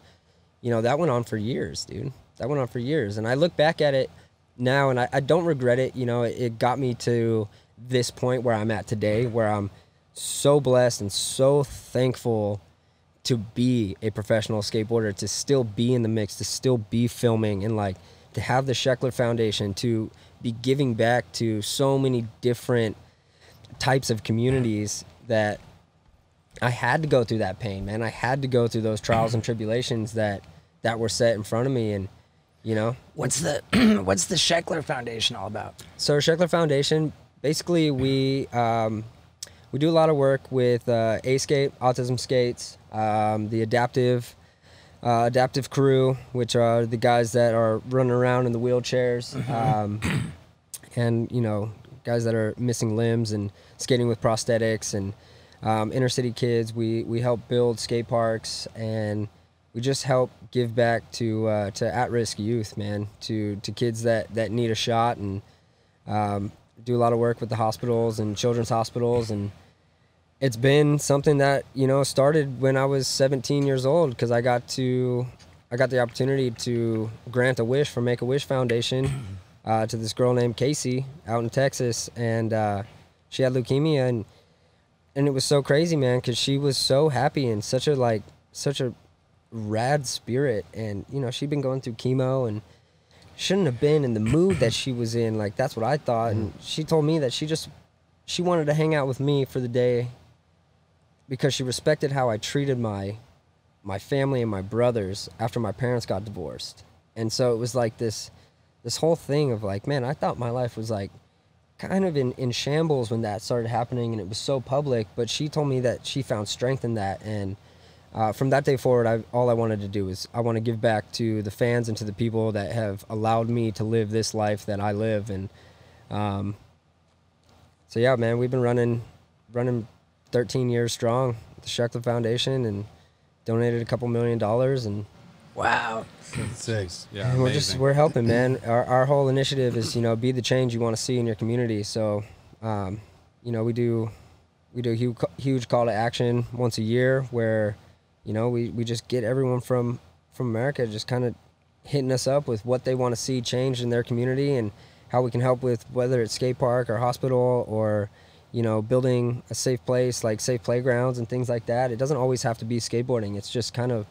that went on for years, dude. That went on for years. And I look back at it now, and I don't regret it. It got me to this point where I'm at today, where I'm so blessed and so thankful to be a professional skateboarder, to still be in the mix, to still be filming, and like to have the Sheckler Foundation, to be giving back to so many different types of communities that I had to go through that pain, man. I had to go through those trials and tribulations that were set in front of me. And, what's the Sheckler Foundation all about? So Sheckler Foundation, basically we do a lot of work with A-Skate, Autism Skates, the adaptive crew, which are the guys that are running around in the wheelchairs, and guys that are missing limbs and skating with prosthetics, and inner city kids. We help build skate parks, and we just help give back to at-risk youth, man, to kids that need a shot, and do a lot of work with the hospitals and children's hospitals. And it's been something that, started when I was 17 years old, because I got the opportunity to grant a wish from MakeAWish Foundation to this girl named Casey out in Texas. And she had leukemia, and it was so crazy, man, because she was so happy and such a rad spirit. And, she'd been going through chemo and shouldn't have been in the mood that she was in. Like, that's what I thought. And she told me that she wanted to hang out with me for the day, because she respected how I treated my family and my brothers after my parents got divorced. And so it was like this whole thing of like, man, I thought my life was like kind of in shambles when that started happening, and it was so public. But she told me that she found strength in that. And from that day forward, all I wanted to do is I want to give back to the fans and to the people that have allowed me to live this life that I live. And so yeah, man, we've been running 13 years strong with the Sheckler Foundation, and donated a couple $1 million. And wow, Six. Yeah, and amazing. we're helping, man. Our whole initiative is, be the change you want to see in your community. So, we do a huge call to action once a year, where, we just get everyone from America just kind of hitting us up with what they want to see changed in their community, and how we can help with, whether it's skate park or hospital or, you know, building a safe place, like safe playgrounds and things like that. It doesn't always have to be skateboarding. It's just kind of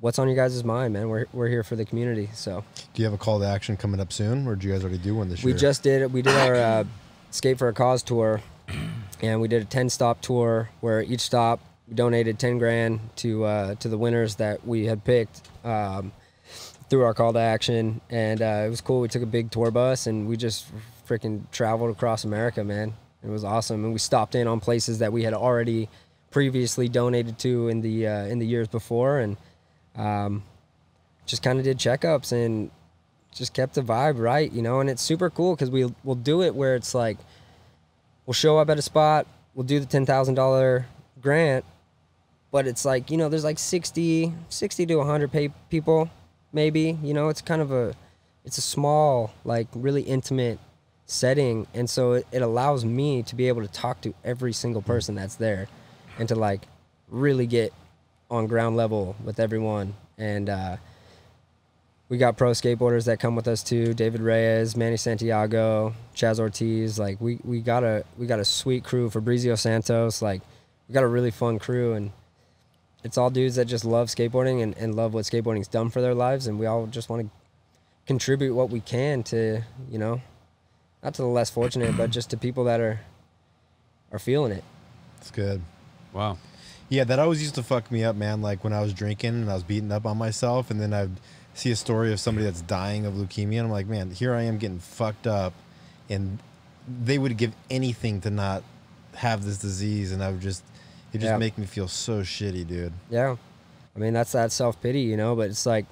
what's on your guys' mind, man. We're here for the community. So, Do you have a call to action coming up soon, or did you guys already do one this year? we just did it. We did our Skate for a Cause tour, and we did a 10-stop tour where each stop we donated 10 grand to the winners that we had picked through our call to action, and it was cool. We took a big tour bus and we just freaking traveled across America, man. It was awesome, and we stopped in on places that we had already previously donated to in the years before, and just kind of did checkups and just kept the vibe right, you know. And it's super cool because we'll do it where it's like we'll show up at a spot, we'll do the $10,000 grant, but it's like, you know, there's like 60 to 100 people maybe, you know. It's kind of it's a small, like really intimate setting, and so it allows me to be able to talk to every single person that's there and to like really get on ground level with everyone. And we got pro skateboarders that come with us too, David Reyes, Manny Santiago, Chaz Ortiz. Like we got a sweet crew. Fabrizio Santos. Like we got a really fun crew, and it's all dudes that just love skateboarding and love what skateboarding's done for their lives, and we all just want to contribute what we can to, you know, not to the less fortunate, but just to people that are feeling it. It's good. Wow. Yeah, that always used to fuck me up, man. Like when I was drinking and I was beating up on myself, and then I'd see a story of somebody that's dying of leukemia, and I'm like, man, here I am getting fucked up, and they would give anything to not have this disease, and it just make me feel so shitty, dude. Yeah. I mean, that's that self-pity, you know, but it's like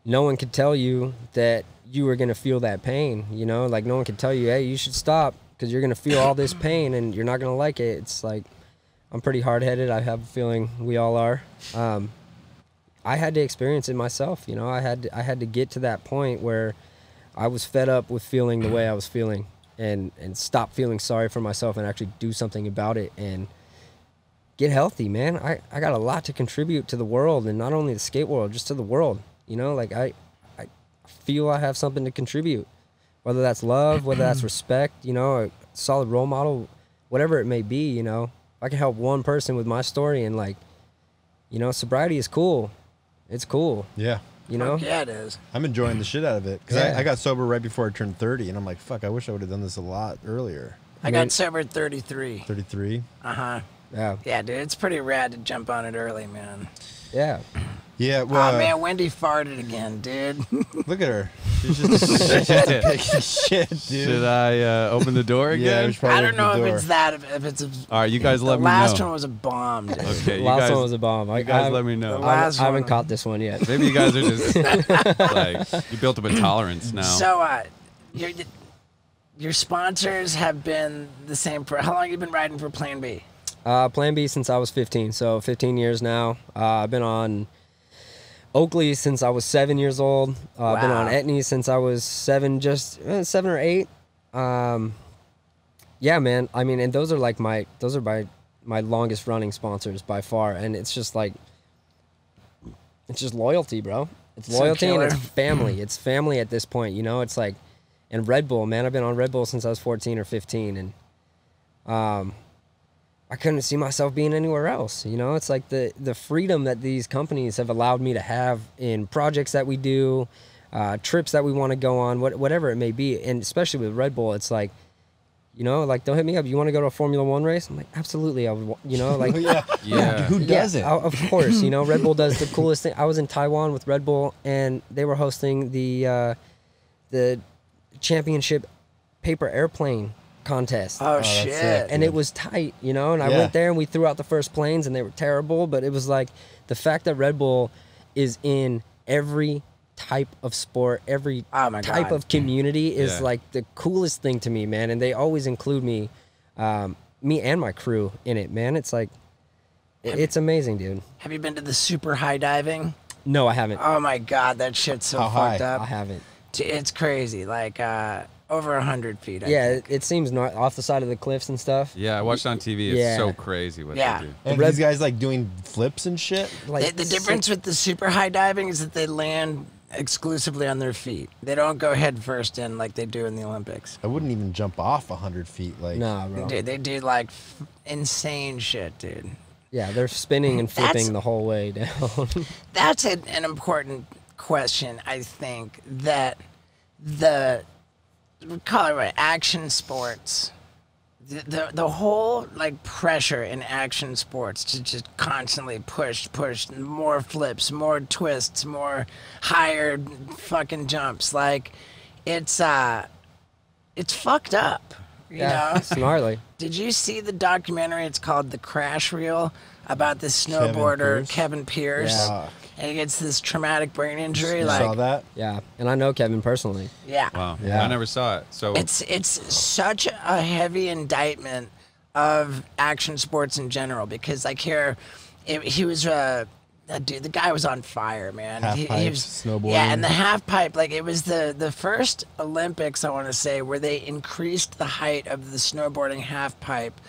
no one could tell you that you were going to feel that pain, you know? Like no one could tell you, hey, you should stop because you're going to feel all this pain and you're not going to like it. It's like I'm pretty hard-headed. I have a feeling we all are. I had to experience it myself, you know. I had to get to that point where I was fed up with feeling the way I was feeling and stop feeling sorry for myself and actually do something about it and get healthy, man. I got a lot to contribute to the world, and not only the skate world, just to the world, you know. Like I feel I have something to contribute, whether that's love, whether that's respect, you know, a solid role model, whatever it may be, you know. If I can help one person with my story, and like, you know, sobriety is cool. It's cool. Yeah. You know? Yeah, it is. I'm enjoying the shit out of it because Yeah. I got sober right before I turned 30, and I'm like, fuck, I wish I would have done this a lot earlier. I got sober at 33. 33. Uh-huh. Yeah. Yeah, dude, it's pretty rad to jump on it early, man. Yeah. Yeah. Well, Oh, man, Wendy farted again, dude. look at her. She's just a pig of shit, dude. Should I open the door Yeah, again? we should probably I don't open know the if door. it's that, if it's a... All right, you guys let me know. The last one was a bomb, dude. Okay, you Last guys, one was a bomb. you guys let me know. The I last haven't one- caught this one yet. Maybe you guys are just like you built up a tolerance now. So, your sponsors have been the same for... How long have you been riding for Plan B? Plan B since I was 15, so 15 years now. I've been on Oakley since I was 7 years old. I've been on Wow. Etnies since I was 7 or 8. Yeah, man. I mean, and those are my longest running sponsors by far, and it's just like, it's just loyalty, bro. It's So loyalty and killer. it's family. It's family at this point, you know. It's like, and Red Bull, man. I've been on Red Bull since I was 14 or 15, and I couldn't see myself being anywhere else. You know, it's like the freedom that these companies have allowed me to have in projects that we do, trips that we want to go on, whatever it may be. And especially with Red Bull, it's like, you know, like they'll hit me up. You want to go to a Formula One race? I'm like, absolutely. I would, you know, like, Yeah. Yeah. Dude, who does it? Of course, you know, Red Bull does the coolest thing. I was in Taiwan with Red Bull, and they were hosting the championship paper airplane contest. Oh, that's shit. sick. And it was tight, you know, and I Yeah. went there and we threw out the first planes and they were terrible, but it was like the fact that Red Bull is in every type of sport, every Oh, my type God. of community is Yeah. like the coolest thing to me, man. And they always include me and my crew in it, man. It's like, it's amazing, dude. Have you been to the super high diving? No, I haven't. Oh, my God, that shit's so How high? fucked up. I haven't. It's crazy. Like, over 100 feet, I Yeah, think. it seems not off the side of the cliffs and stuff. Yeah, I watched on TV. It's Yeah. so crazy what Yeah. they do. And Red- these guys like doing flips and shit. Like The difference with the super high diving is that they land exclusively on their feet. They don't go head first in like they do in the Olympics. I wouldn't even jump off 100 feet. Like, Nah, bro. They do like insane shit, dude. Yeah, they're spinning and That's- flipping the whole way down. That's an important question, I think, that we call it what, action sports. The whole like pressure in action sports to just constantly push, more flips, more twists, more higher fucking jumps. Like it's fucked up. You know? It's gnarly. Did you see the documentary? It's called The Crash Reel about this snowboarder Kevin Pierce. Yeah. And he gets this traumatic brain injury. you like, saw that? Yeah, and I know Kevin personally. Yeah. Wow. Yeah. I never saw it. So It's such a heavy indictment of action sports in general because like here, he was dude, the guy was on fire, man. Half He pipe, was snowboarding. Yeah, and the half pipe, like it was the first Olympics, I want to say, where they increased the height of the snowboarding half pipe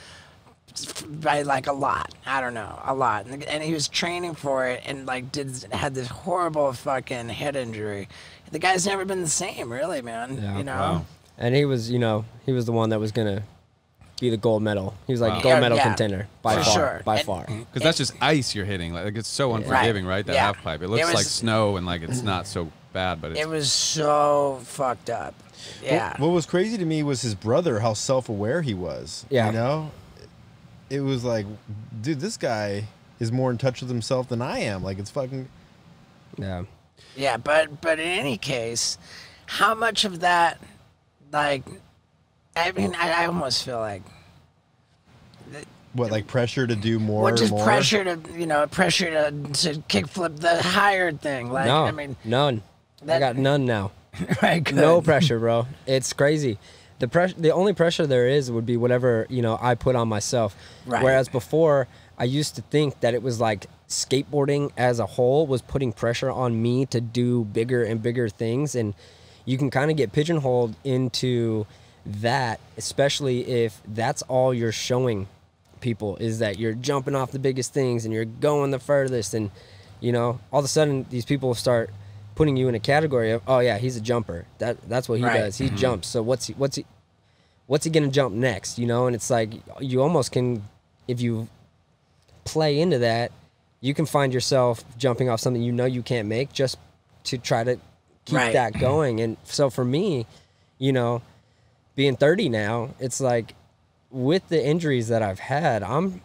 by like a lot. I don't know, a lot. And he was training for it and like had this horrible fucking head injury. The guy's never been the same, really, man. Yeah. You know. Wow. And he was, he was the one that was gonna be the gold medal. He was like Wow. gold medal Yeah, contender by for far, sure. by And- far. because that's just ice you're hitting. Like it's so unforgiving, right? That Yeah. half pipe. It looks It was- like snow and like it's not so bad, but it's It was so fucked up. Yeah. What was crazy to me was his brother, how self-aware he was. Yeah. You know? It was like, dude, this guy is more in touch with himself than I am. Like, it's fucking... Yeah. Yeah, but in any case, how much of that, like, I mean, I almost feel like, What, like pressure to do more well, and just more? pressure to kickflip the higher thing. Like, No, I mean, none. I that- got none now. right? Good. No pressure, bro. It's crazy. The only pressure there is would be whatever, I put on myself. Right. Whereas before, I used to think that it was like skateboarding as a whole was putting pressure on me to do bigger and bigger things. And you can kind of get pigeonholed into that, especially if that's all you're showing people is that you're jumping off the biggest things and you're going the furthest. And, all of a sudden these people start putting you in a category of, oh yeah, he's a jumper. That's what he Right. does. He jumps. So what's he gonna jump next? And it's like you almost can, if you play into that, you can find yourself jumping off something you can't make just to try to keep Right. that going. And so for me, being 30 now, it's like with the injuries that I've had, I'm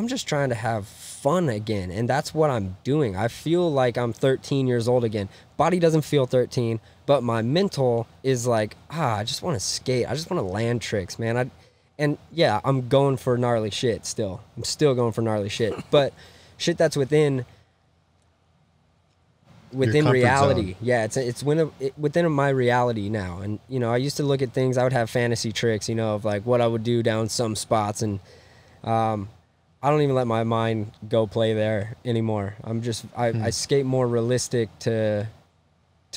just trying to have fun again, and that's what I'm doing. I feel like I'm 13 years old again. Body doesn't feel 13, but my mental is like, I just want to skate. I just want to land tricks, man. And yeah, I'm going for gnarly shit still. I'm still going for gnarly shit, but shit that's within comfort reality. zone. Yeah, it's within my reality now. And I used to look at things. I would have fantasy tricks, of like what I would do down some spots, and I don't even let my mind go play there anymore. I skate more realistic to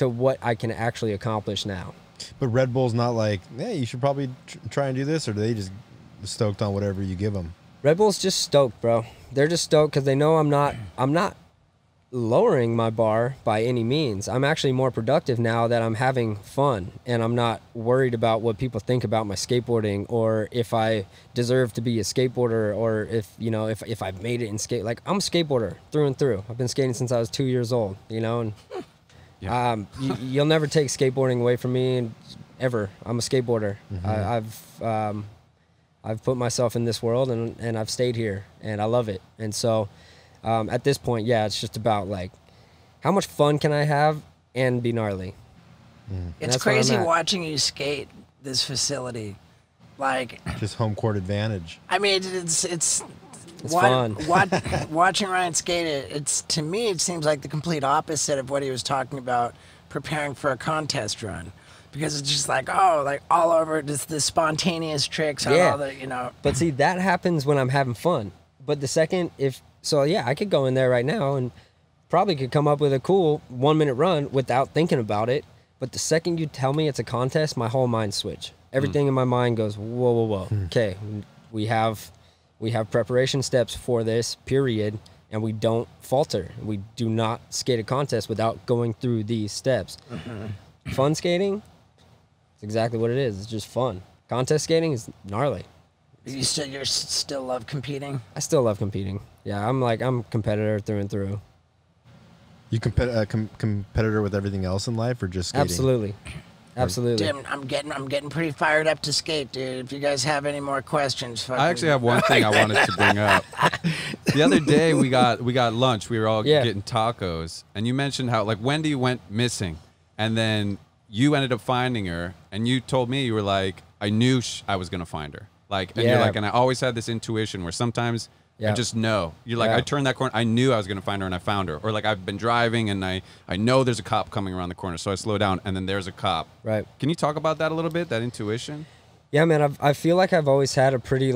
what I can actually accomplish now. But Red Bull's not like, yeah, you should probably try and do this, or do they just stoked on whatever you give them? Red Bull's just stoked, bro. They're just stoked because they know I'm not lowering my bar by any means. I'm actually more productive now that I'm having fun, and I'm not worried about what people think about my skateboarding, or if I deserve to be a skateboarder, or if I've made it in skate. Like, I'm a skateboarder through and through. I've been skating since I was 2 years old, and Yeah. you'll never take skateboarding away from me, ever. I'm a skateboarder. I've put myself in this world, and I've stayed here, and I love it. And so at this point, yeah, it's just about like, how much fun can I have and be gnarly? It's That's where I'm crazy at. watching you skate this facility. Like, Just home court advantage. I mean, it's fun. Watching Ryan skate it's to me, it seems like the complete opposite of what he was talking about preparing for a contest run. Because it's just like, like all over, just the spontaneous tricks on Yeah. all the, But see, that happens when I'm having fun. But the second, I could go in there right now and probably could come up with a cool 1 minute run without thinking about it. But the second you tell me it's a contest, my whole mind switch. Everything in my mind goes, whoa. Okay, we have preparation steps for this, period. and we don't falter. We do not skate a contest without going through these steps. Fun skating, it's exactly what it is. It's just fun. Contest skating is gnarly. You still love competing? I still love competing. Yeah, I'm a competitor through and through. You competitor with everything else in life, or just skating? Absolutely. Absolutely. Dude, I'm getting pretty fired up to skate, dude. If you guys have any more questions, I actually have one thing I wanted to bring up. The other day we got lunch. We were all getting tacos, and you mentioned how like Wendy went missing, and then you ended up finding her, and you told me, you were like, I knew I was gonna find her. Like, and you're like, and I always had this intuition where sometimes I just know. You're like, I turned that corner, I knew I was gonna find her, and I found her. Or like, I've been driving and I know there's a cop coming around the corner, so I slow down, and then there's a cop. Right. Can you talk about that a little bit? That intuition? Yeah, man. I feel like I've always had a pretty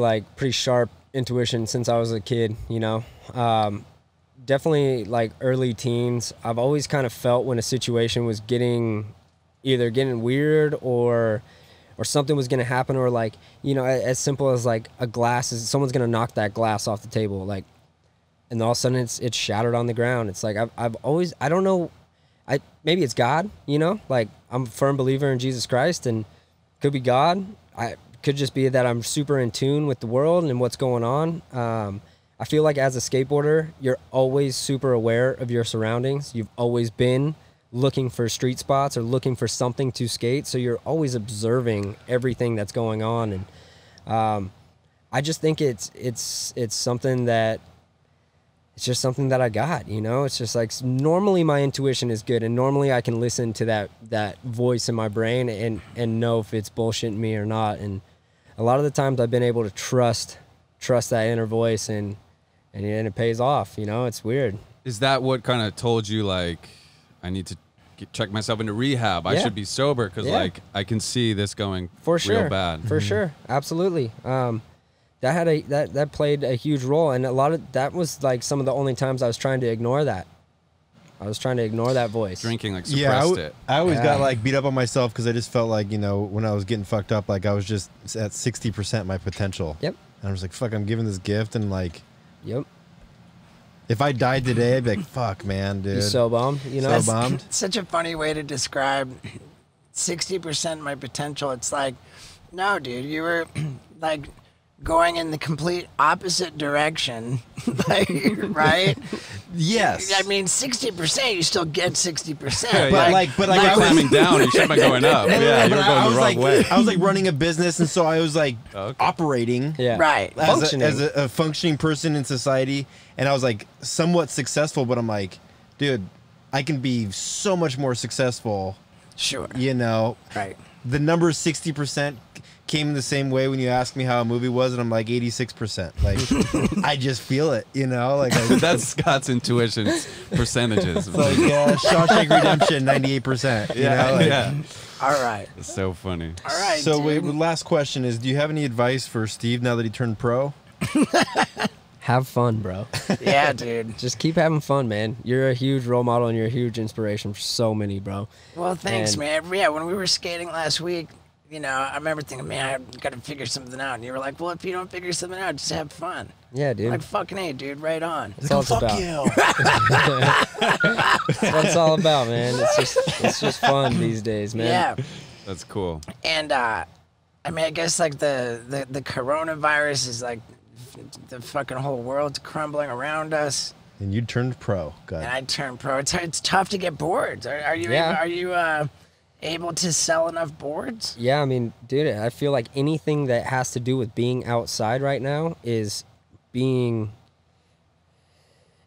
sharp intuition since I was a kid. You know, definitely like early teens. I've always kind of felt when a situation was either getting weird or something was going to happen, or like, you know, as simple as like someone's going to knock that glass off the table, like, and all of a sudden it's shattered on the ground. It's like, I've always, I don't know, maybe it's God, you know, like I'm a firm believer in Jesus Christ, and could be God. Could just be that I'm super in tune with the world and what's going on. I feel like as a skateboarder, you're always super aware of your surroundings. You've always been looking for street spots or looking for something to skate, so you're always observing everything that's going on. And I just think it's something that it's just something that I got, you know. It's just like, normally my intuition is good, and normally I can listen to that voice in my brain and know if it's bullshitting me or not. And a lot of the times I've been able to trust that inner voice, and it pays off, you know. It's weird. Is that what kind of told you, like, I need to check myself into rehab? I should be sober, because like I can see this going real bad. For sure, absolutely. That played a huge role, and that was like some of the only times I was trying to ignore that. I was trying to ignore that voice. Drinking like suppressed it. I always got like beat up on myself because I just felt like, you know, when I was getting fucked up, like I was just at 60% my potential. Yep. And I was like, fuck, I'm giving this gift, and like, yep. If I died today, I'd be like, fuck, man, dude. You're so bummed, you know? So bummed. Such a funny way to describe 60% my potential. It's like, no, dude, you were like going in the complete opposite direction, like, right? Yes. I mean, 60%, you still get 60%. Yeah, but like I was climbing down, you should have been going up. Yeah, you were going the wrong way. I was like running a business, and so I was like operating. Yeah. Right. As a functioning person in society, and I was like somewhat successful, but I'm like, dude, I can be so much more successful. Sure. You know. Right. The number 60% came the same way when you asked me how a movie was, and I'm like 86%. Like, I just feel it, you know. Like that's Scott's intuition's percentages. It's like Shawshank Redemption, 98%. You know? Like, All right. It's so funny. All right. So dude. last question is: do you have any advice for Steve now that he turned pro? Have fun, bro. Yeah, dude. Just keep having fun, man. You're a huge role model, and you're a huge inspiration for so many, bro. Well, thanks, man. Yeah, when we were skating last week, you know, I remember thinking, man, I got to figure something out. And you were like, well, if you don't figure something out, just have fun. Yeah, dude. I'm like, fucking A, dude, right on. That's all it's about. That's what it's all about, man. It's just fun these days, man. Yeah. That's cool. And, I mean, I guess, like, the coronavirus is, like, the fucking whole world's crumbling around us. And you turned pro. And I turned pro. It's tough to get boards. Are you able to sell enough boards? Yeah, I mean, dude, I feel like anything that has to do with being outside right now is a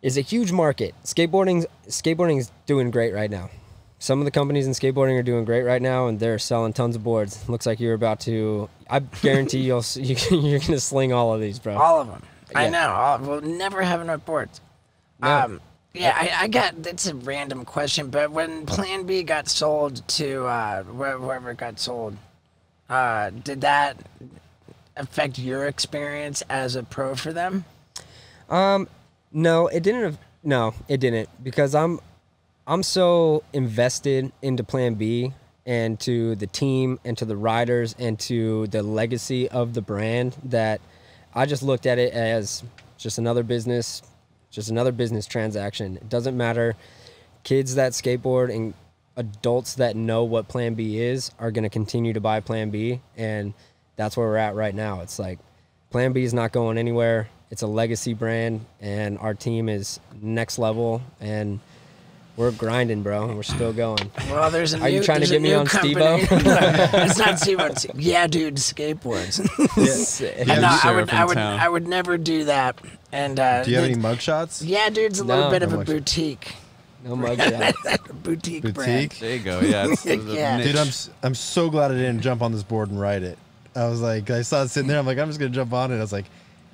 huge market. Skateboarding's doing great right now. Some of the companies in skateboarding are doing great right now, and they're selling tons of boards. Looks like you're about to. I guarantee you're gonna sling all of these, bro. All of them. Yeah. I know. We'll never have enough boards. No. Yeah, I got. It's a random question, but when Plan B got sold to wherever it got sold, did that affect your experience as a pro for them? No, it didn't. No, it didn't, because I'm so invested into Plan B and to the team and to the riders and to the legacy of the brand that I just looked at it as just another business, just another business transaction. It doesn't matter. Kids that skateboard and adults that know what Plan B is are going to continue to buy Plan B, and that's where we're at right now. It's like Plan B is not going anywhere. It's a legacy brand, and our team is next level, and we're grinding, bro, and we're still going. Well, there's a Are you trying to get me on Steve-O? It's not Steve-O. It's, yeah, dude, skateboards. Yeah. No, I would never do that. And do you have any mugshots? Yeah, dude, it's a little bit of a much. boutique. No mug shot. Boutique brand. There you go. Yeah. It's Yeah. Dude, I'm so glad I didn't jump on this board and ride it. I was like, I saw it sitting there. I'm like, I'm just gonna jump on it. I was like,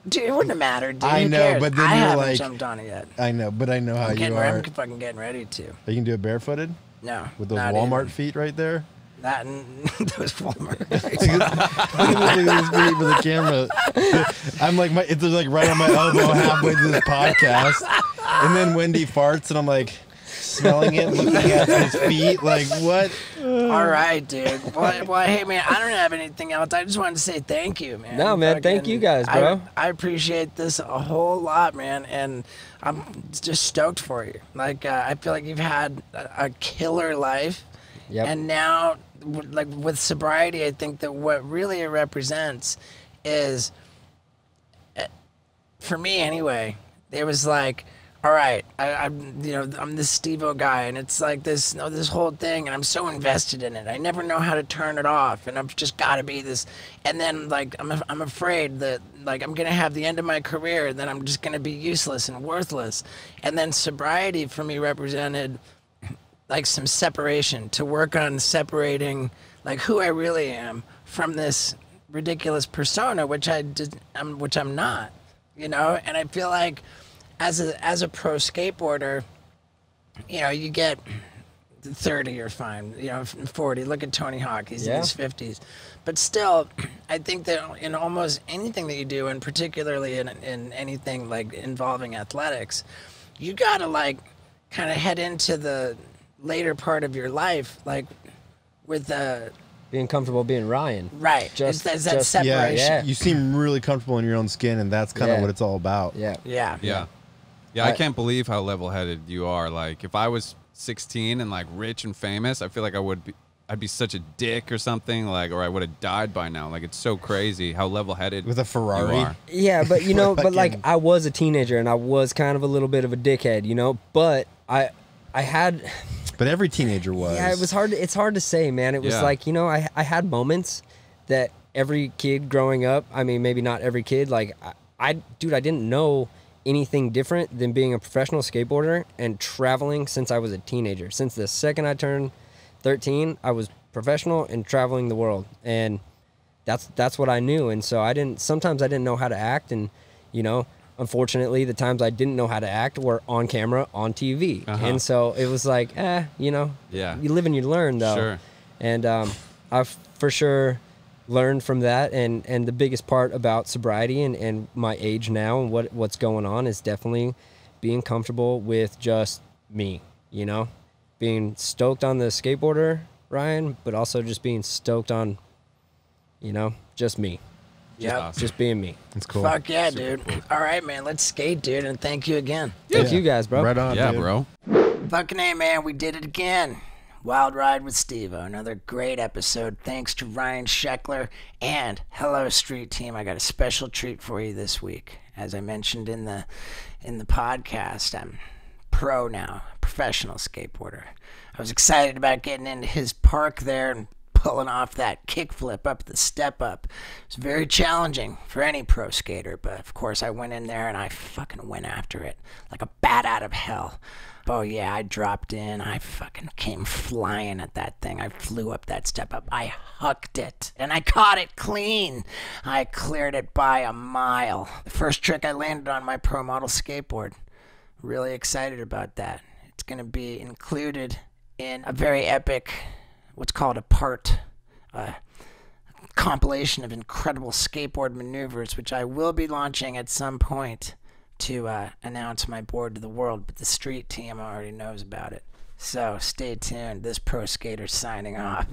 Dude, it wouldn't have mattered. Dude. I Who know, cares? but then I you're haven't like- jumped on it yet. I know, but I know how you are. I'm fucking getting ready to. You can do it barefooted No. with those not Walmart even. feet right there. That and those Walmart. Look at this feet for the camera. I'm like, it's like right on my elbow halfway through this podcast, and then Wendy farts, and I'm like smelling it, looking at his feet, like what? All right, dude. Well, hey, man, I don't have anything else. I just wanted to say thank you, man. No, man, thank you guys, bro. I appreciate this a whole lot, man, and I'm just stoked for you. Like, I feel like you've had a killer life, Yep. and now, like, with sobriety, I think that what really it represents is, for me anyway, it was like, all right, I'm this Steve-O guy, and it's like this whole thing, and I'm so invested in it. I never know how to turn it off, and I've just got to be this. And then, like, I'm afraid that, like, I'm gonna have the end of my career, and then I'm just gonna be useless and worthless. And then sobriety for me represented, like, some separation, to work on separating, like, who I really am from this ridiculous persona, which I'm not, you know. And I feel like, as a pro skateboarder, you know, you get 30, you're fine. You know, 40. Look at Tony Hawk; he's in his 50s. But still, I think that in almost anything that you do, and particularly in anything like involving athletics, you gotta, like, kind of head into the later part of your life, like, with Being comfortable being Ryan. right. Just- It's that just- separation. Yeah. You seem really comfortable in your own skin, and that's kind of Yeah. what it's all about. Yeah. Yeah. Yeah, I can't believe how level-headed you are. Like, if I was 16 and, like, rich and famous, I feel like I'd be such a dick or something, like, or I would have died by now. Like, it's so crazy how level-headed With a Ferrari. you are. Yeah, but you know, but like Fucking- I was a teenager and I was kind of a little bit of a dickhead, you know. But I had, But every teenager was. yeah, it was hard. It's hard to say, man. It was Yeah. like, you know, I had moments that every kid growing up. I mean, maybe not every kid. Like I didn't know anything different than being a professional skateboarder and traveling since I was a teenager. Since the second I turned 13, I was professional and traveling the world, and that's what I knew. And so sometimes I didn't know how to act, and, you know, unfortunately the times I didn't know how to act were on camera, on TV. And so it was like, you know, Yeah. you live and you learn, though. Sure. And I've for sure learned from that, and the biggest part about sobriety and my age now and what's going on is definitely being comfortable with just me, you know, being stoked on the skateboarder Ryan, but also just being stoked on, you know, just me, Yep. just being me. It's cool. Fuck yeah, dude. All right, man. Let's skate, dude. And thank you again. Thank you guys, bro. Right on, Yeah, dude. bro. Fucking A, man. We did it again. Wild Ride with Steve-O. Another great episode. Thanks to Ryan Sheckler and Hello Street Team. I got a special treat for you this week. As I mentioned in the podcast, I'm pro now, professional skateboarder. I was excited about getting into his park there and pulling off that kickflip up the step up. It's very challenging for any pro skater, but of course I went in there and I fucking went after it like a bat out of hell. Oh yeah, I dropped in. I fucking came flying at that thing. I flew up that step up. I hucked it and I caught it clean. I cleared it by a mile. The first trick I landed on my pro model skateboard. Really excited about that. It's gonna be included in a very epic, what's called a part, compilation of incredible skateboard maneuvers, which I will be launching at some point to announce my board to the world, but the street team already knows about it. So stay tuned. This pro skater signing off.